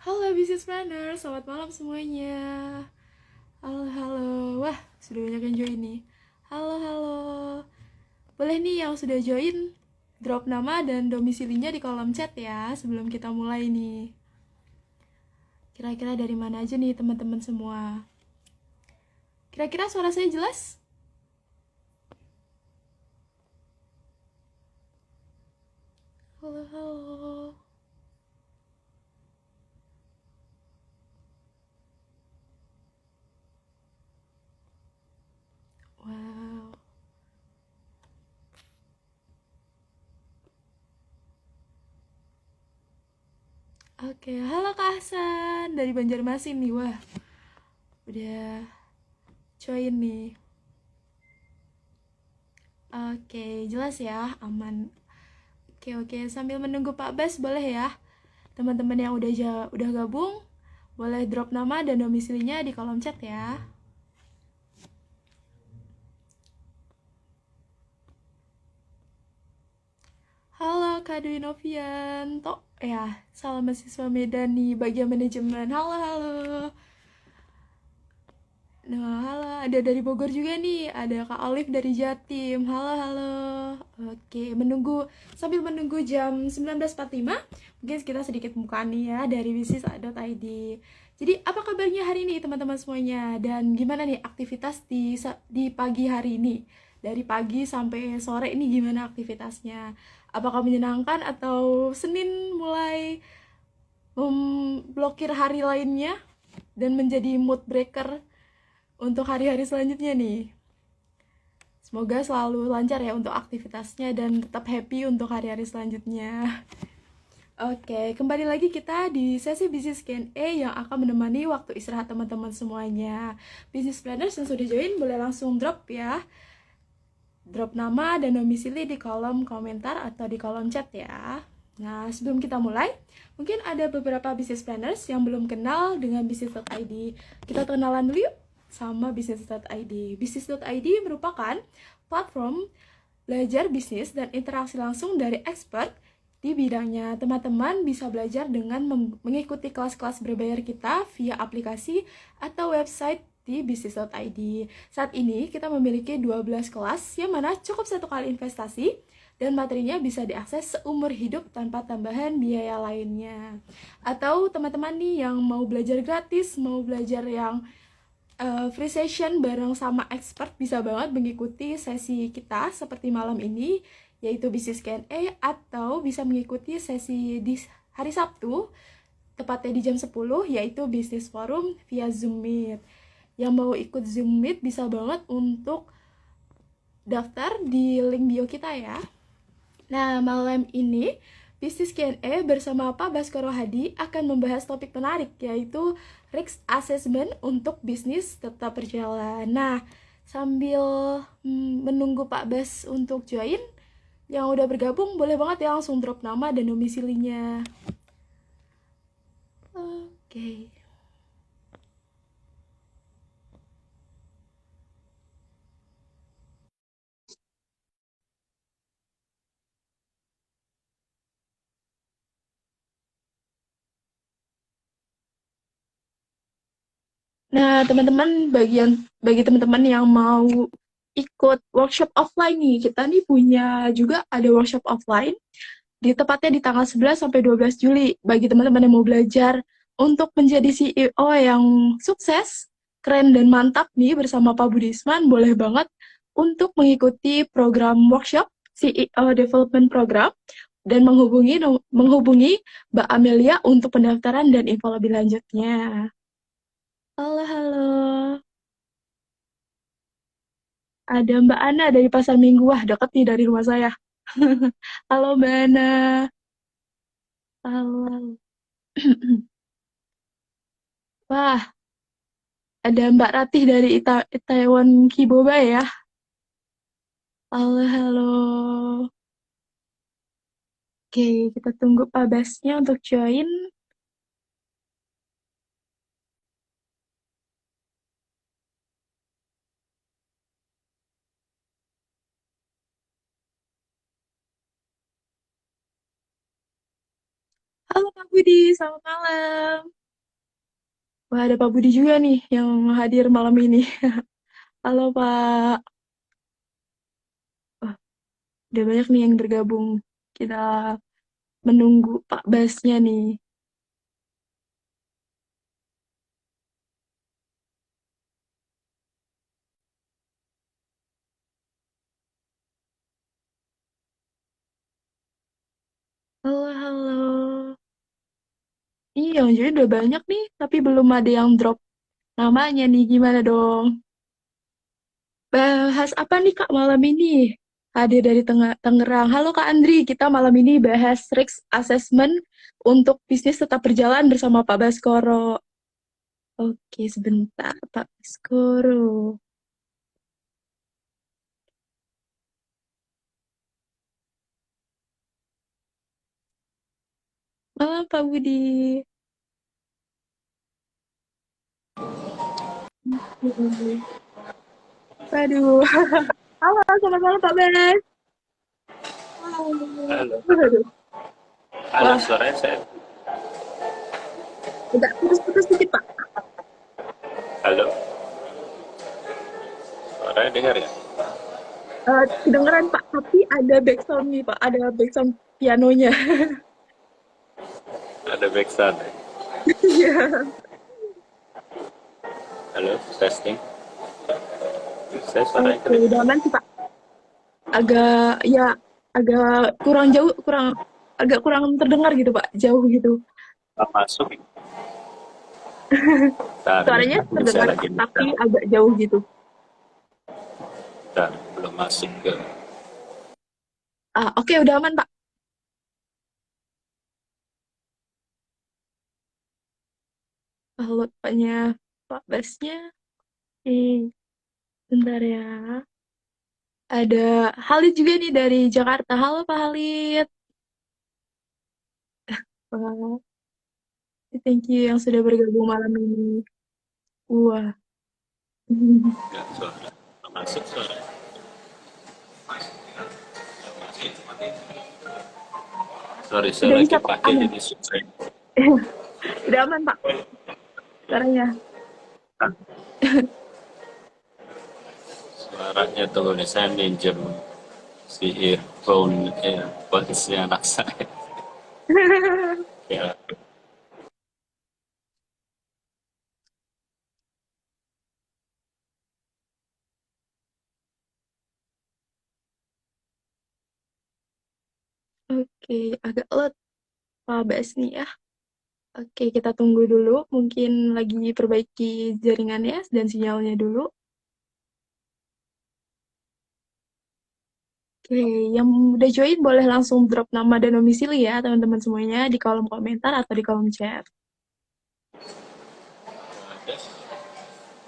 Halo Business Planner, selamat malam semuanya. Halo, halo. Wah, sudah banyak yang join nih. Halo, halo. Boleh nih yang sudah join, drop nama dan domisilinya di kolom chat ya sebelum kita mulai nih. Kira-kira dari mana aja nih teman-teman semua? Kira-kira suara saya jelas? Halo, halo. Wow. Oke, halo Kak Hasan dari Banjarmasin nih. Wah, udah join nih. Oke, jelas ya, aman. Oke, oke, sambil menunggu Pak Bas boleh ya. Teman-teman yang udah gabung, boleh drop nama dan domisilinya di kolom chat ya. Halo Kak Dwi Novianto. Ya, salam mahasiswa Medan nih, bagian manajemen. Halo, halo. Nah, halo, ada dari Bogor juga nih. Ada Kak Olive dari Jatim. Halo, halo. Oke, sambil menunggu jam 19.45, mungkin kita sedikit buka nih ya dari bisnis.id. Jadi, apa kabarnya hari ini teman-teman semuanya? Dan gimana nih aktivitas di pagi hari ini? Dari pagi sampai sore ini gimana aktivitasnya? Apakah menyenangkan atau Senin mulai memblokir hari lainnya dan menjadi mood breaker untuk hari-hari selanjutnya nih? Semoga selalu lancar ya untuk aktivitasnya dan tetap happy untuk hari-hari selanjutnya. Oke, kembali lagi kita di sesi bisnis Q&A yang akan menemani waktu istirahat teman-teman semuanya. Business planners yang sudah join boleh langsung drop ya. Drop nama dan domisili di kolom komentar atau di kolom chat ya. Nah, sebelum kita mulai, mungkin ada beberapa business planners yang belum kenal dengan bisnis.id. Kita kenalan dulu yuk sama bisnis.id. Bisnis.id merupakan platform belajar bisnis dan interaksi langsung dari expert di bidangnya. Teman-teman bisa belajar dengan mengikuti kelas-kelas berbayar kita via aplikasi atau website di bisnis.id. Saat ini kita memiliki 12 kelas yang mana cukup satu kali investasi dan materinya bisa diakses seumur hidup tanpa tambahan biaya lainnya. Atau teman-teman nih yang mau belajar gratis, mau belajar yang free session bareng sama expert, bisa banget mengikuti sesi kita seperti malam ini, yaitu bisnis Q&A, atau bisa mengikuti sesi di hari Sabtu tepatnya di jam 10, yaitu bisnis forum via Zoom Meet. Yang mau ikut Zoom Meet bisa banget untuk daftar di link bio kita ya. Nah, malam ini Bisnis Q&A bersama Pak Baskoro Hadi akan membahas topik menarik, yaitu risk assessment untuk bisnis tetap berjalan. Nah, sambil menunggu Pak Bas untuk join, yang udah bergabung boleh banget ya langsung drop nama dan domisilinya. Oke. Nah, teman-teman, bagi teman-teman yang mau ikut workshop offline nih, kita nih punya juga ada workshop offline tepatnya di tanggal 11 sampai 12 Juli. Bagi teman-teman yang mau belajar untuk menjadi CEO yang sukses, keren dan mantap nih bersama Pak Budisman, boleh banget untuk mengikuti program workshop CEO Development Program dan menghubungi Mbak Amelia untuk pendaftaran dan info lebih lanjutnya. Halo, halo. Ada Mbak Ana dari Pasar Minggu. Wah, deket nih dari rumah saya. Halo, Mbak Ana. Halo. Wah, ada Mbak Ratih dari Itaewon Kiboba ya. Halo, halo. Oke, kita tunggu Pak Basnya untuk join. Halo Pak Budi, selamat malam. Wah, ada Pak Budi juga nih yang hadir malam ini. Halo Pak. Wah, udah banyak nih yang bergabung. Kita menunggu Pak Basnya nih. Halo, halo. Iya, yang jadi udah banyak nih, tapi belum ada yang drop namanya nih. Gimana dong? Bahas apa nih Kak malam ini? Hadir dari Tangerang. Halo Kak Andri, kita malam ini bahas risk assessment untuk bisnis tetap berjalan bersama Pak Baskoro. Oke, sebentar Pak Baskoro. Malam Pak Budi. Waduh. Halo, selamat malam Pak Bas. Halo, Waduh. halo Wah, suaranya saya. agak putus-putus dikit Pak. Halo, suaranya dengar ya? Kedengeran Pak, tapi ada backsound nih Pak, ada backsound pianonya. Ada backsound ya? Iya. Halo, testing. Saya suaranya Oke, udah kedengar. aman sih Pak. Agak ya agak kurang jauh, agak kurang terdengar gitu Pak, jauh gitu. Nggak masuk. Bentar ya, Suaranya ini saya terdengar lagi Pak, tapi nyetel. agak jauh gitu. Bentar, belum masuk ke. Oke, udah aman Pak. Halo Paknya, Pak Basnya. Bentar ya. Ada Halid juga nih dari Jakarta. Halo Pak Halid. Wah, thank you yang sudah bergabung malam ini. Wah. Nggak, suara. Nggak masuk suara. Sorry, saya Udah bisa lagi Pak, pakai aman. jadi susah. Udah aman Pak, suaranya. Suaranya tuh nih, saya minjem si earphone, earphones-nya anak saya. Ya, Oke, agak lot Pak Bas nih ya. Oke, kita tunggu dulu. Mungkin lagi perbaiki jaringannya dan sinyalnya dulu. Oke, yang udah join boleh langsung drop nama dan domisili ya teman-teman semuanya di kolom komentar atau di kolom chat. ada.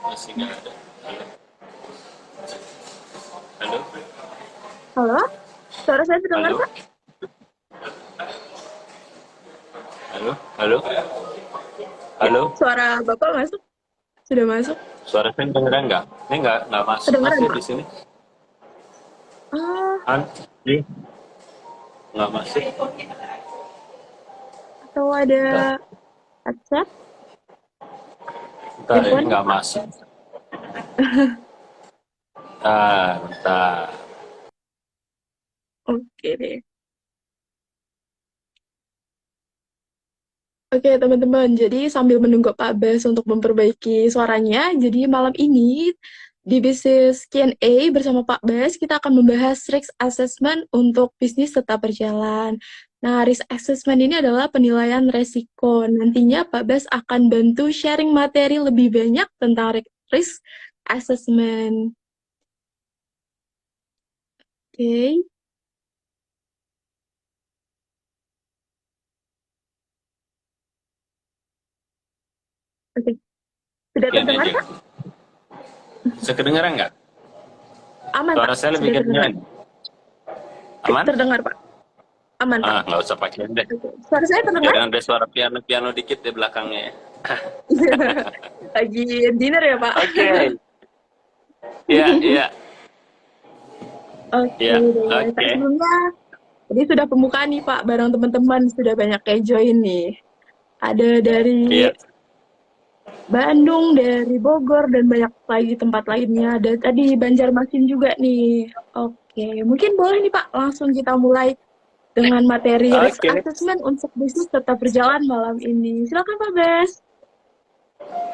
Masih nggak ada. Halo, Halo, suara saya terdengar halo, Pak? halo, halo, halo, Ya, halo. suara Bapak masuk? Sudah masuk? Suara saya dengeran nggak? Ini nggak masuk Kedengeran masih Pak? di sini. Ah, Ini nggak masuk. atau ada Bentar, headset? bentar ini Earphone? nggak masuk. Bentar. Oke deh. Oke, teman-teman. Jadi sambil menunggu Pak Bas untuk memperbaiki suaranya, jadi malam ini di bisnis Q&A bersama Pak Bas, kita akan membahas risk assessment untuk bisnis tetap berjalan. Nah, risk assessment ini adalah penilaian resiko. Nantinya Pak Bas akan bantu sharing materi lebih banyak tentang risk assessment. Oke, oke. Sudah Oke, terdengar, aja. Kak? Bisa kedengeran nggak? Aman, Pak. Suara saya lebih Sudah terdengar. kedengeran. Aman? Terdengar, Pak. Aman, Pak. Nggak usah pakai deh. Oke. Suara saya terdengar? Biar ada suara piano-piano dikit di belakangnya ya. Lagi dinner ya, Pak? Oke. Iya, iya, Oke iya. deh. Kak, Oke. sebelumnya Jadi sudah pembukaan nih Pak, bareng teman-teman sudah banyak kayak join nih. Ada dari Iya, Bandung, dari Bogor, dan banyak lagi tempat lainnya. Ada tadi Banjarmasin juga nih. Oke, mungkin boleh nih Pak, langsung kita mulai dengan materi risk oke. assessment untuk bisnis tetap berjalan malam ini. Silakan Pak Bes.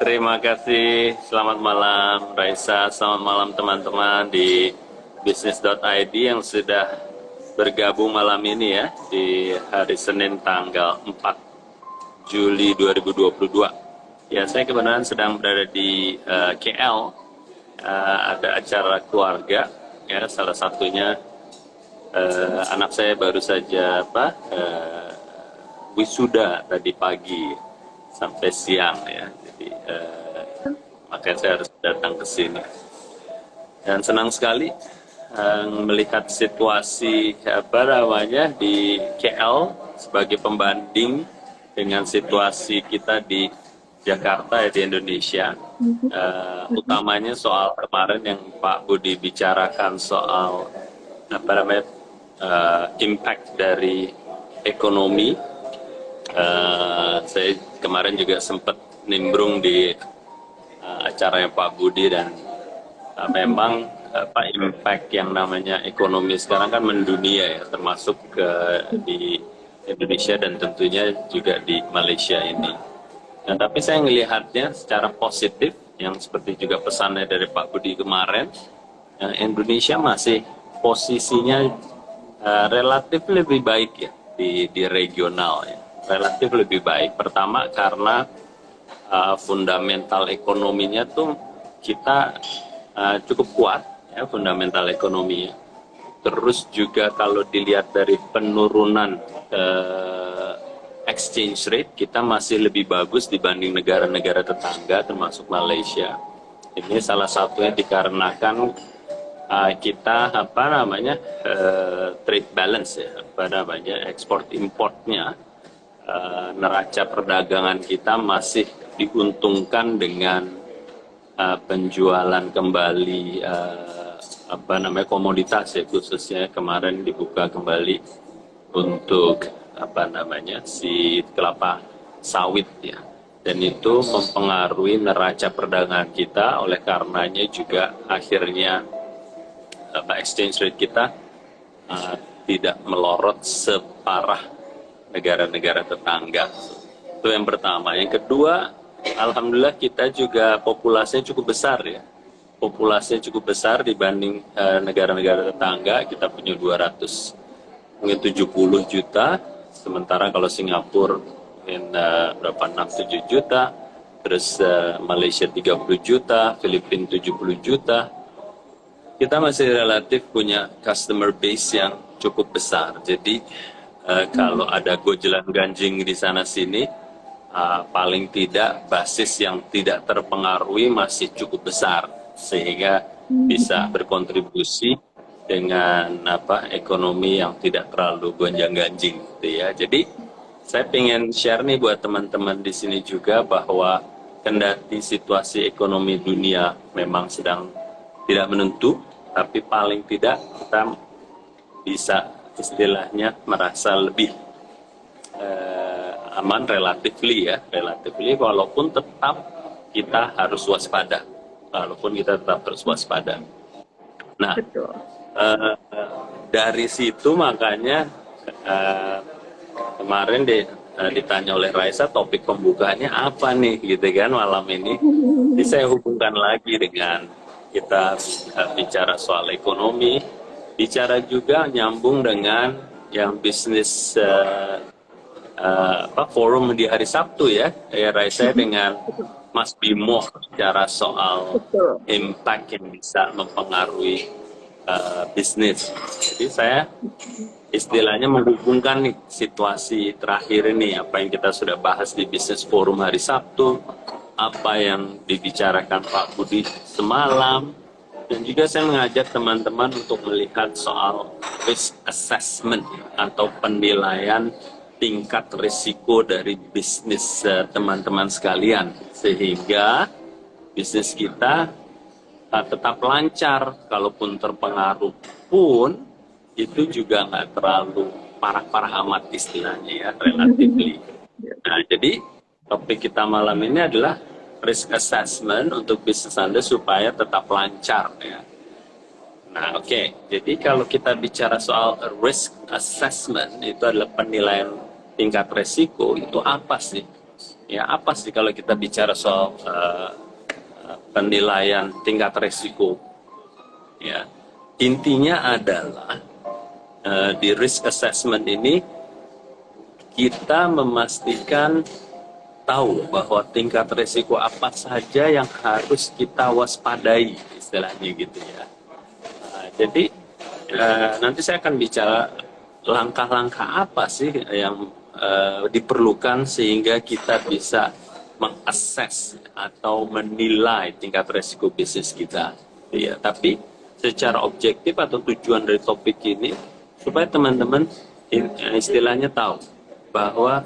Terima kasih. Selamat malam, Raisa. Selamat malam teman-teman di bisnis.id yang sudah bergabung malam ini ya di hari Senin tanggal 4 Juli 2022. Ya, saya kebetulan sedang berada di KL. Ada acara keluarga ya, salah satunya anak saya baru saja wisuda tadi pagi sampai siang ya. Jadi makanya saya harus datang ke sini. Dan senang sekali melihat situasi di KL sebagai pembanding dengan situasi kita di Jakarta ya, di Indonesia. Utamanya soal kemarin yang Pak Budi bicarakan soal impact dari ekonomi. Saya kemarin juga sempat nimbrung di acaranya Pak Budi dan memang impact yang namanya ekonomi sekarang kan mendunia ya, termasuk di Indonesia dan tentunya juga di Malaysia ini. Nah, tapi saya melihatnya secara positif, yang seperti juga pesannya dari Pak Budi kemarin, Indonesia masih posisinya relatif lebih baik ya di regional ya, relatif lebih baik. Pertama karena fundamental ekonominya tuh kita cukup kuat ya, fundamental ekonominya. Terus juga kalau dilihat dari penurunan exchange rate, kita masih lebih bagus dibanding negara-negara tetangga termasuk Malaysia. Ini salah satunya dikarenakan kita trade balance ya, ekspor importnya, neraca perdagangan kita masih diuntungkan dengan penjualan kembali komoditas ya, khususnya kemarin dibuka kembali untuk si kelapa sawit ya, dan itu mempengaruhi neraca perdagangan kita. Oleh karenanya juga akhirnya exchange rate kita tidak melorot separah negara-negara tetangga. Itu yang pertama. Yang kedua, alhamdulillah kita juga populasinya cukup besar ya. Populasinya cukup besar dibanding negara-negara tetangga. Kita punya 270 juta, sementara kalau Singapura mungkin 6-7 juta, terus Malaysia 30 juta, Filipina 70 juta. Kita masih relatif punya customer base yang cukup besar. Jadi kalau ada gojelan ganjing di sana sini, paling tidak basis yang tidak terpengaruhi masih cukup besar, sehingga bisa berkontribusi dengan ekonomi yang tidak terlalu gonjang-ganjing gitu ya. Jadi saya ingin share nih buat teman-teman di sini juga bahwa kendati situasi ekonomi dunia memang sedang tidak menentu, tapi paling tidak kita bisa istilahnya merasa lebih aman relatively walaupun tetap kita harus waspada. Nah, Betul. dari situ makanya kemarin ditanya oleh Raisa topik pembukaannya apa nih gitu kan malam ini. Jadi saya hubungkan lagi dengan kita bicara soal ekonomi, bicara juga nyambung dengan yang bisnis forum di hari Sabtu ya Raisa dengan Mas Bimo bicara soal Betul. impact yang bisa mempengaruhi bisnis. Jadi saya istilahnya menghubungkan nih situasi terakhir ini, apa yang kita sudah bahas di bisnis forum hari Sabtu, apa yang dibicarakan Pak Budi semalam, dan juga saya mengajak teman-teman untuk melihat soal risk assessment atau penilaian tingkat risiko dari bisnis teman-teman sekalian, sehingga bisnis kita tetap lancar. Kalaupun terpengaruh pun itu juga nggak terlalu parah-parah amat istilahnya ya, relatively. Nah, jadi topik kita malam ini adalah risk assessment untuk bisnis Anda supaya tetap lancar ya. Nah, oke. Jadi kalau kita bicara soal risk assessment, itu adalah penilaian tingkat resiko, itu apa sih? Ya, apa sih kalau kita bicara soal penilaian tingkat resiko? Ya, intinya adalah di risk assessment ini kita memastikan tahu bahwa tingkat resiko apa saja yang harus kita waspadai, istilahnya gitu ya. Jadi nanti saya akan bicara langkah-langkah apa sih yang diperlukan sehingga kita bisa mengakses atau menilai tingkat resiko bisnis kita. Ya, tapi secara objektif atau tujuan dari topik ini supaya teman-teman istilahnya tahu bahwa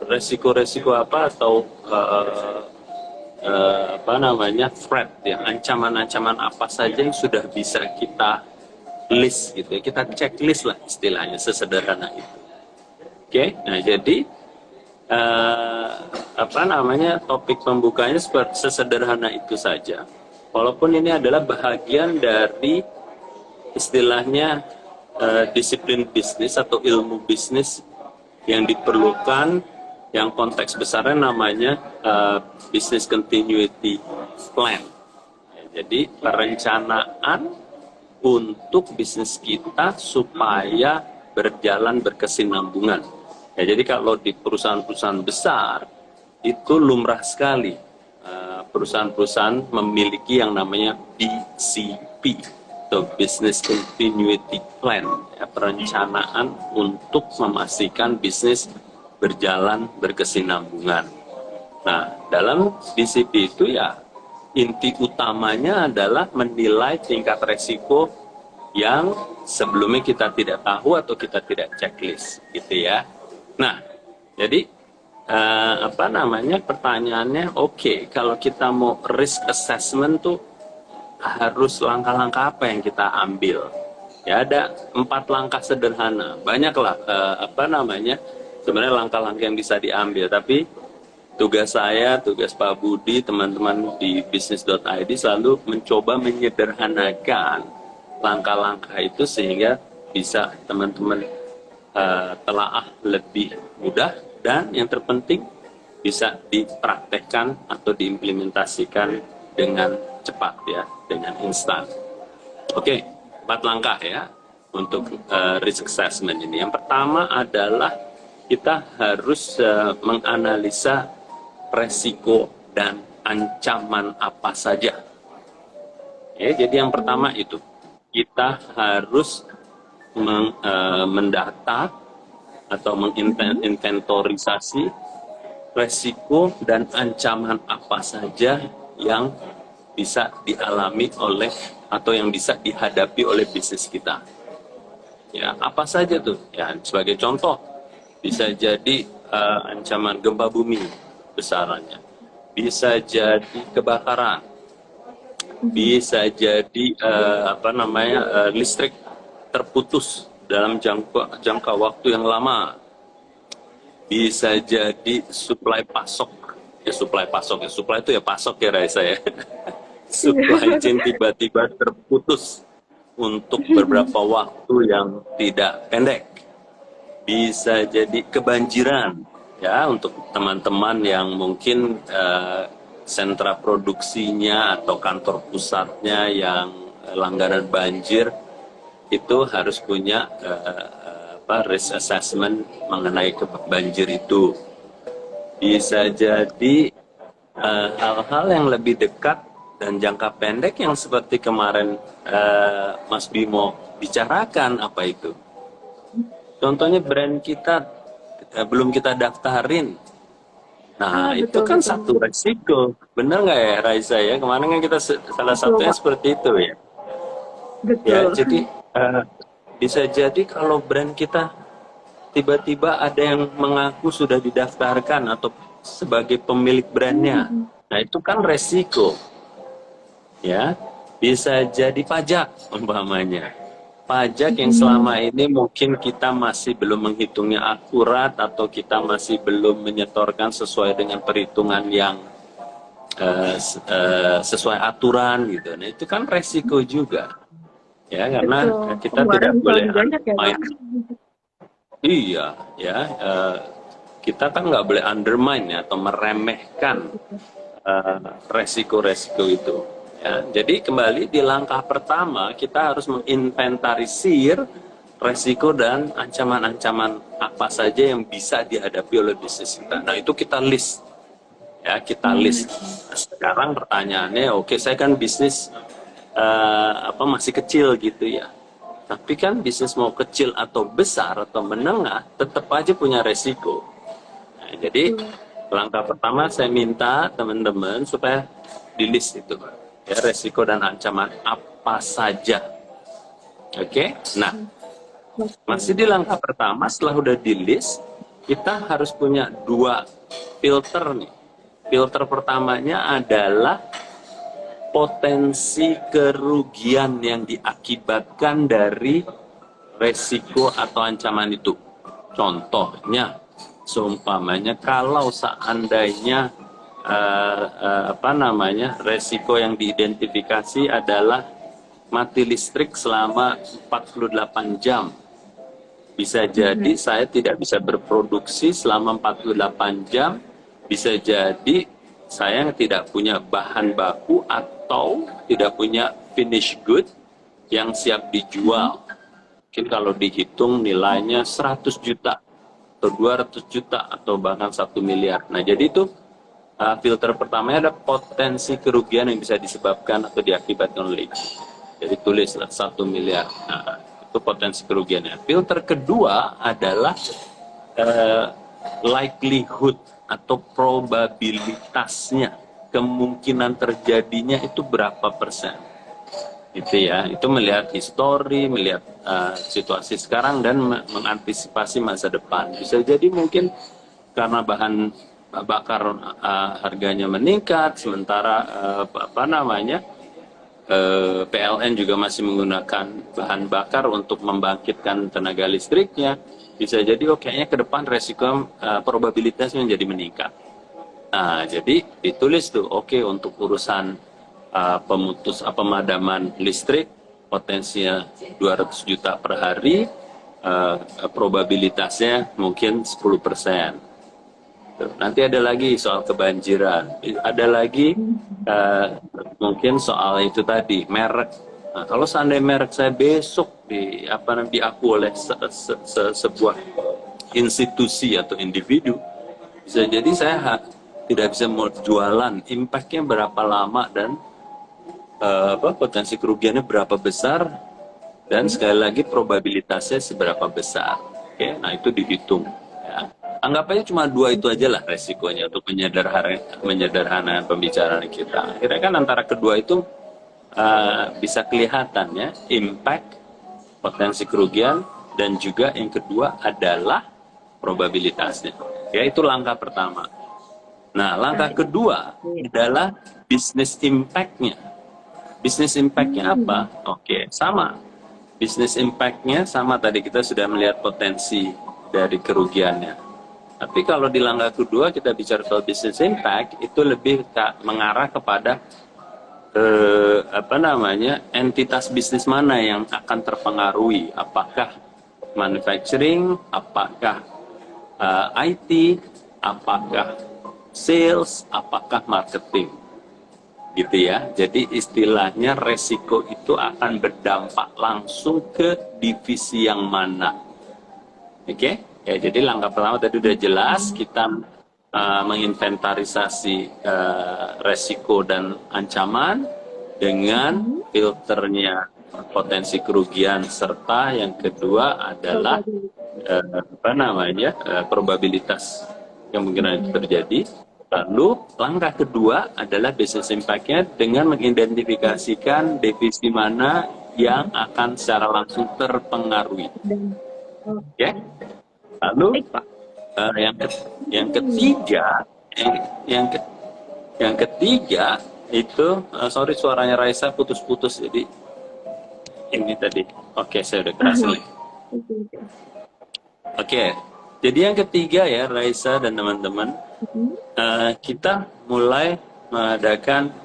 resiko-resiko apa atau apa namanya threat ya, ancaman-ancaman apa saja yang sudah bisa kita list gitu ya, kita checklist lah istilahnya, sesederhana itu. Oke, nah jadi apa namanya topik pembukanya seperti sesederhana itu saja, walaupun ini adalah bahagian dari istilahnya disiplin bisnis atau ilmu bisnis yang diperlukan, yang konteks besarnya namanya business continuity plan. Ya, jadi perencanaan untuk bisnis kita supaya berjalan berkesinambungan. Ya, jadi kalau di perusahaan-perusahaan besar itu lumrah sekali perusahaan-perusahaan memiliki yang namanya BCP atau Business Continuity Plan, ya, perencanaan untuk memastikan bisnis berjalan berkesinambungan. Nah, dalam BCP itu ya inti utamanya adalah menilai tingkat resiko yang sebelumnya kita tidak tahu atau kita tidak checklist, gitu ya. Nah, jadi apa namanya pertanyaannya, oke, kalau kita mau risk assessment tuh harus langkah-langkah apa yang kita ambil? Ya ada 4 langkah sederhana. Banyaklah apa namanya sebenarnya langkah-langkah yang bisa diambil, tapi tugas saya, tugas Pak Budi, teman-teman di bisnis.id selalu mencoba menyederhanakan langkah-langkah itu sehingga bisa teman-teman telaah lebih mudah dan yang terpenting bisa dipraktekkan atau diimplementasikan dengan cepat ya, dengan instan. Oke, 4 langkah ya untuk risk assessment ini. Yang pertama adalah kita harus menganalisa resiko dan ancaman apa saja. Ya, jadi yang pertama itu kita harus mendata atau menginventorisasi resiko dan ancaman apa saja yang bisa dialami oleh atau yang bisa dihadapi oleh bisnis kita. Ya, apa saja tuh? Ya, sebagai contoh bisa jadi ancaman gempa bumi besarannya, bisa jadi kebakaran, bisa jadi apa namanya listrik terputus dalam jangka waktu yang lama, bisa jadi suplai pasok ya, suplai itu ya pasok ya Raisa ya. Supply chain tiba-tiba terputus untuk beberapa waktu yang tidak pendek. Bisa jadi kebanjiran ya, untuk teman-teman yang mungkin sentra produksinya atau kantor pusatnya yang langganan banjir, itu harus punya risk assessment mengenai banjir itu. Bisa jadi hal-hal yang lebih dekat dan jangka pendek yang seperti kemarin Mas Bimo bicarakan, apa itu? Contohnya brand kita belum kita daftarin. Nah, itu betul, kan betul. satu resiko. Benar nggak ya Raisa ya? Kemarin kan kita salah Betul, satunya Pak. seperti itu ya. Betul. Ya, jadi bisa jadi kalau brand kita tiba-tiba ada yang mengaku sudah didaftarkan atau sebagai pemilik brandnya. Nah, itu kan resiko. Ya, bisa jadi pajak umpamanya. pajak yang selama ini mungkin kita masih belum menghitungnya akurat atau kita masih belum menyetorkan sesuai dengan perhitungan yang sesuai aturan gitu. Nah itu kan resiko juga ya karena Betul. kita tidak Pengeluaran bisa boleh lebih banyak ya, Pak? main. Iya ya, kita kan nggak boleh undermine ya, atau meremehkan resiko-resiko itu. Ya, jadi kembali di langkah pertama kita harus menginventarisir resiko dan ancaman-ancaman apa saja yang bisa dihadapi oleh bisnis kita. Nah itu kita list, ya kita list. Nah, sekarang pertanyaannya, oke saya kan bisnis masih kecil gitu ya. Tapi kan bisnis mau kecil atau besar atau menengah tetap aja punya resiko. Nah, jadi langkah pertama saya minta teman-teman supaya di list itu ya resiko dan ancaman apa saja. Oke, nah masih di langkah pertama setelah udah di list kita harus punya dua filter nih. Filter pertamanya adalah potensi kerugian yang diakibatkan dari resiko atau ancaman itu. Contohnya, seumpamanya kalau seandainya resiko yang diidentifikasi adalah mati listrik selama 48 jam. Bisa jadi saya tidak bisa berproduksi selama 48 jam, bisa jadi saya tidak punya bahan baku atau tidak punya finish good yang siap dijual. Mungkin kalau dihitung nilainya 100 juta atau 200 juta atau bahkan 1 miliar. Nah jadi itu filter pertamanya ada potensi kerugian yang bisa disebabkan atau diakibatkan oleh itu. Jadi tulislah 1 miliar. Nah, itu potensi kerugiannya. Filter kedua adalah likelihood atau probabilitasnya, kemungkinan terjadinya itu berapa persen. Itu ya, itu melihat histori, melihat situasi sekarang dan mengantisipasi masa depan. Bisa jadi mungkin karena bahan bakar harganya meningkat, sementara PLN juga masih menggunakan bahan bakar untuk membangkitkan tenaga listriknya. Bisa jadi kayaknya ke depan resiko probabilitasnya menjadi meningkat. Nah, jadi ditulis tuh, untuk urusan pemadaman listrik potensinya 200 juta per hari, probabilitasnya mungkin 10%. Nanti ada lagi soal kebanjiran, ada lagi mungkin soal itu tadi merek. Nah, kalau seandainya merek saya besok diaku oleh sebuah institusi atau individu, bisa jadi saya tidak bisa mau jualan. Impact-nya berapa lama dan potensi kerugiannya berapa besar, dan sekali lagi probabilitasnya seberapa besar. Oke, nah itu dihitung. Ya. Anggap aja cuma dua itu aja lah resikonya untuk menyederhanakan pembicaraan kita. Akhirnya kan antara kedua itu bisa kelihatan ya, impact, potensi kerugian, dan juga yang kedua adalah probabilitasnya. Ya, itu langkah pertama. Nah, langkah kedua adalah business impact-nya. Business impact-nya apa? Sama. Business impact-nya sama, tadi kita sudah melihat potensi dari kerugiannya. Tapi kalau di langkah kedua kita bicara soal business impact, itu lebih mengarah kepada entitas bisnis mana yang akan terpengaruhi. Apakah manufacturing, apakah IT, apakah sales, apakah marketing, gitu ya. Jadi istilahnya resiko itu akan berdampak langsung ke divisi yang mana. Oke? Ya, jadi langkah pertama tadi udah jelas, kita menginventarisasi resiko dan ancaman dengan filternya potensi kerugian, serta yang kedua adalah probabilitas kemungkinan itu terjadi. Lalu langkah kedua adalah business impact-nya dengan mengidentifikasikan divisi mana yang akan secara langsung terpengaruhi. Ya. Lalu yang ketiga itu sorry suaranya Raisa putus-putus, jadi ini tadi Oke, saya udah keras nih. Oke, oke. Oke, jadi yang ketiga ya, Raisa dan teman-teman, Mhm. kita mulai mengadakan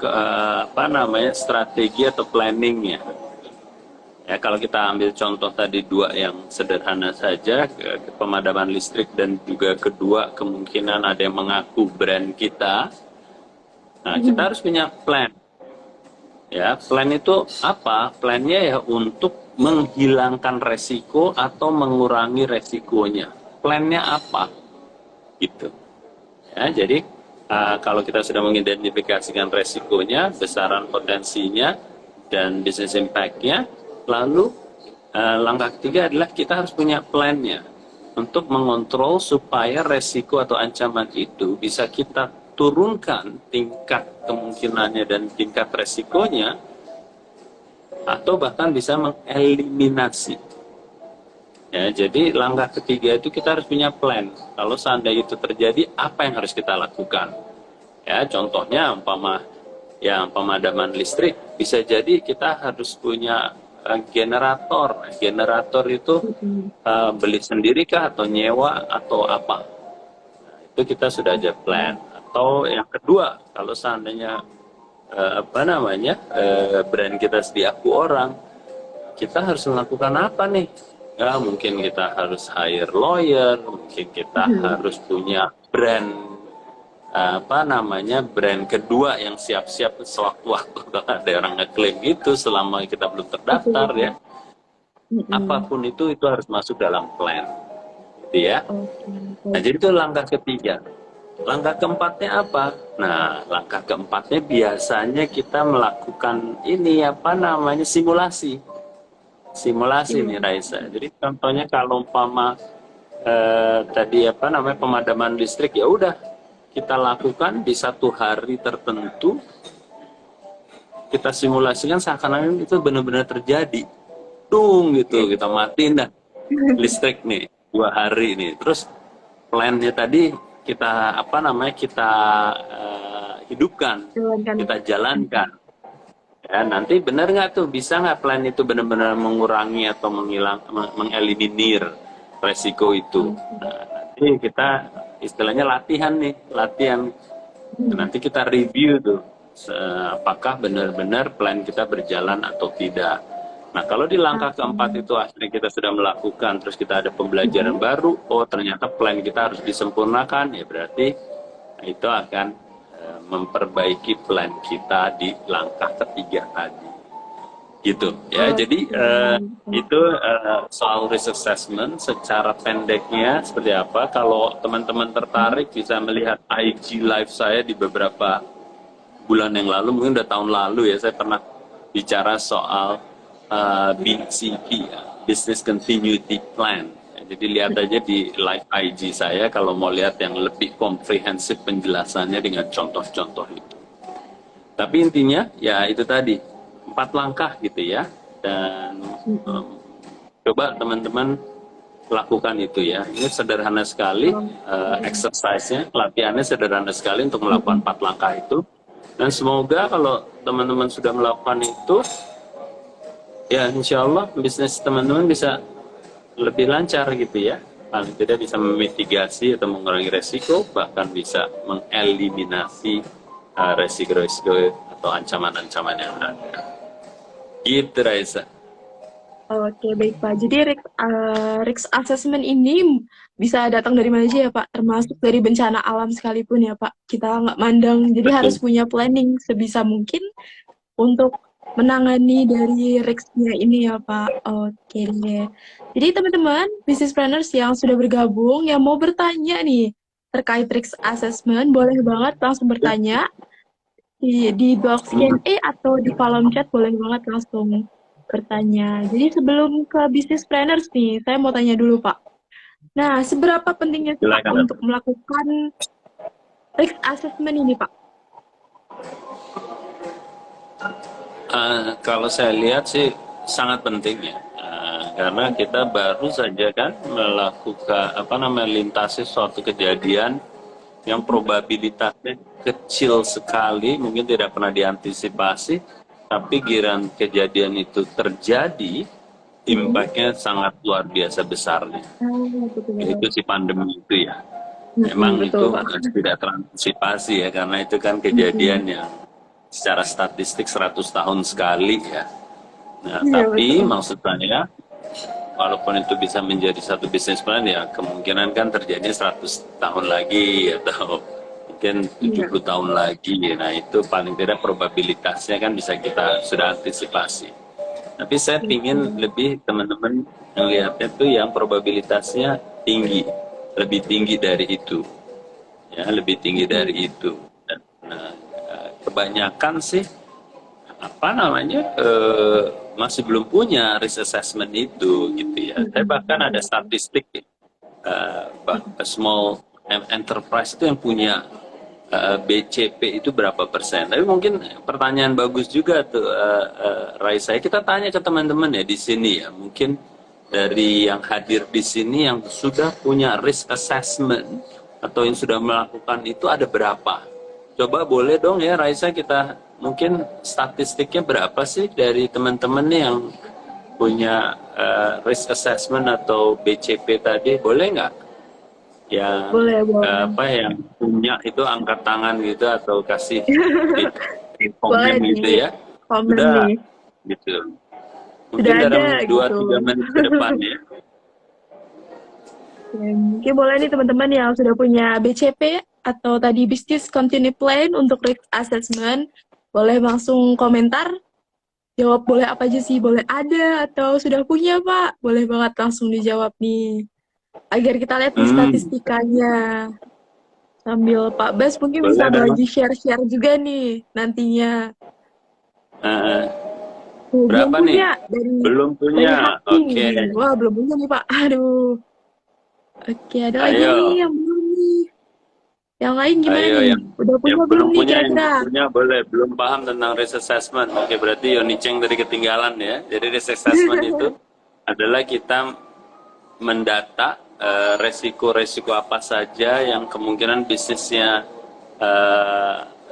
apa namanya strategi atau planningnya. Ya, kalau kita ambil contoh tadi dua yang sederhana saja, pemadaman listrik dan juga kedua kemungkinan ada yang mengaku brand kita. Nah, kita harus punya plan. Ya, plan itu apa? Plannya ya untuk menghilangkan resiko atau mengurangi resikonya. Plannya apa? Gitu. Ya, jadi kalau kita sudah mengidentifikasikan resikonya, besaran potensinya, dan business impact-nya, lalu langkah ketiga adalah kita harus punya plan-nya untuk mengontrol supaya resiko atau ancaman itu bisa kita turunkan tingkat kemungkinannya dan tingkat resikonya, atau bahkan bisa mengeliminasi. Ya, jadi langkah ketiga itu kita harus punya plan. Kalau seandainya itu terjadi, apa yang harus kita lakukan? Ya, contohnya umpama yang pemadaman listrik, bisa jadi kita harus punya generator. Generator itu Mhm. beli sendiri kah atau nyewa atau apa? Itu kita sudah ada plan. Atau yang kedua, kalau seandainya apa namanya brand kita diaku orang, kita harus melakukan apa nih? Ya, mungkin kita harus hire lawyer, mungkin kita harus punya brand apa namanya brand kedua yang siap-siap sewaktu-waktu kalau ada orang ngeklaim gitu selama kita belum Betul, terdaftar betul. ya. Mhm. Apapun itu harus masuk dalam plan, gitu ya. Oke, Nah, baik. jadi itu langkah ketiga. Langkah keempatnya apa? Nah, langkah keempatnya biasanya kita melakukan ini apa namanya simulasi. Simulasi nih Simulasi. Raisa. Jadi contohnya kalau umpama tadi apa namanya pemadaman listrik, ya udah kita lakukan di satu hari tertentu, kita simulasikan seakan-akan itu benar-benar terjadi. Dung gitu, Oke. kita matiin dah listrik nih 2 hari nih. Terus plannya tadi kita apa namanya kita hidupkan, Jalankan. kita jalankan. Ya, nanti benar nggak tuh, bisa nggak plan itu benar-benar mengurangi atau mengeliminir resiko itu. Oke. Nah, nanti kita istilahnya latihan nih, latihan. Nanti kita review tuh, apakah benar-benar plan kita berjalan atau tidak. Nah, kalau di langkah keempat Oke. itu akhirnya kita sudah melakukan, terus kita ada pembelajaran baru, oh ternyata plan kita harus disempurnakan, ya berarti itu akan memperbaiki plan kita di langkah ketiga tadi. Gitu ya. Jadi Oke. itu soal risk assessment secara pendeknya seperti apa. Kalau teman-teman tertarik bisa melihat IG live saya di beberapa bulan yang lalu, mungkin udah tahun lalu ya, saya pernah bicara soal BCP, ya, Business Continuity Plan. Ya, jadi lihat aja di live IG saya kalau mau lihat yang lebih komprehensif penjelasannya dengan contoh-contoh itu. Tapi intinya ya itu tadi 4 langkah gitu ya, dan Mhm. coba teman-teman lakukan itu ya. Ini sederhana sekali, Oke. exercise-nya, latihannya sederhana sekali untuk melakukan Mhm. 4 langkah itu. Dan semoga kalau teman-teman sudah melakukan itu, ya insya Allah bisnis teman-teman bisa lebih lancar gitu ya. Paling tidak bisa memitigasi atau mengurangi resiko, bahkan bisa mengeliminasi resiko-resiko atau ancaman-ancaman yang ada. Gitu Raisa. Oke, baik Pak. Jadi risk assessment ini bisa datang dari mana aja ya Pak? Termasuk dari bencana alam sekalipun ya Pak. Kita nggak mandang, jadi harus Betul. punya planning sebisa mungkin untuk menangani dari risknya ini ya Pak. Oke deh. Jadi teman-teman, business planners yang sudah bergabung, yang mau bertanya nih terkait risk assessment, boleh banget langsung bertanya di box Q&A atau di kolom chat, boleh banget langsung bertanya. Jadi sebelum ke business planners nih, saya mau tanya dulu Pak. Nah, seberapa pentingnya sih Pak Silakan. untuk melakukan risk assessment ini Pak? Kalau saya lihat sih sangat penting ya. Karena kita baru saja kan melakukan apa namanya lintasi suatu kejadian yang probabilitasnya kecil sekali, mungkin tidak pernah diantisipasi, tapi giran kejadian itu terjadi, impact-nya sangat luar biasa besar nih. Betul Itu betul. si pandemi itu ya. Memang Betul itu Pak. tidak terantisipasi ya, karena itu kan kejadian yang secara statistik 100 tahun sekali ya. Nah, Iya tapi betul. maksud saya, walaupun itu bisa menjadi satu bisnis plan ya, kemungkinan kan terjadi 100 tahun lagi atau mungkin Iya. 70 tahun lagi. Nah, itu paling tidak probabilitasnya kan bisa kita sudah antisipasi. Tapi saya ingin Betul. lebih teman-teman melihatnya tuh yang probabilitasnya tinggi, lebih tinggi dari itu, ya lebih tinggi Betul. dari itu. Dan kebanyakan sih apa namanya masih belum punya risk assessment itu gitu ya. Saya bahkan ada statistik small enterprise itu yang punya BCP itu berapa persen. Tapi mungkin pertanyaan bagus juga tuh Raisa. Kita tanya ke teman-teman ya di sini ya. Mungkin dari yang hadir di sini yang sudah punya risk assessment atau yang sudah melakukan itu ada berapa? Coba boleh dong ya Raisa, kita mungkin statistiknya berapa sih dari teman-teman nih yang punya risk assessment atau BCP tadi, boleh nggak? Yang Boleh boleh. apa yang punya itu angkat tangan gitu atau kasih di, di Boleh komen gitu di ya. komen Sudah nih. gitu. Sudah Mungkin ada dalam gitu. 2-3 menit ke depan ya. Ya, mungkin boleh nih teman-teman yang sudah punya BCP atau tadi Business Continuity Plan untuk risk assessment, boleh langsung komentar, jawab boleh apa aja sih, boleh ada atau sudah punya Pak, boleh banget langsung dijawab nih, agar kita lihat nih Hmm, statistikanya. Sambil Pak Bas mungkin bisa boleh dong. bagi share-share juga nih nantinya. Eh, Tuh, belum berapa nih? punya Belum dari punya. Hakti Oke. nih. Wah, belum punya nih Pak. Aduh. Oke, ada lagi nih Ayo. yang belum nih. Yang lain gimana Ayo nih? Udah yang punya belum belum nih punya, yang kira-kira? belum punya boleh, belum paham tentang risk assessment. Oke, berarti Yoni Cheng dari ketinggalan ya. Jadi risk assessment itu adalah kita mendata resiko-resiko apa saja yang kemungkinan bisnisnya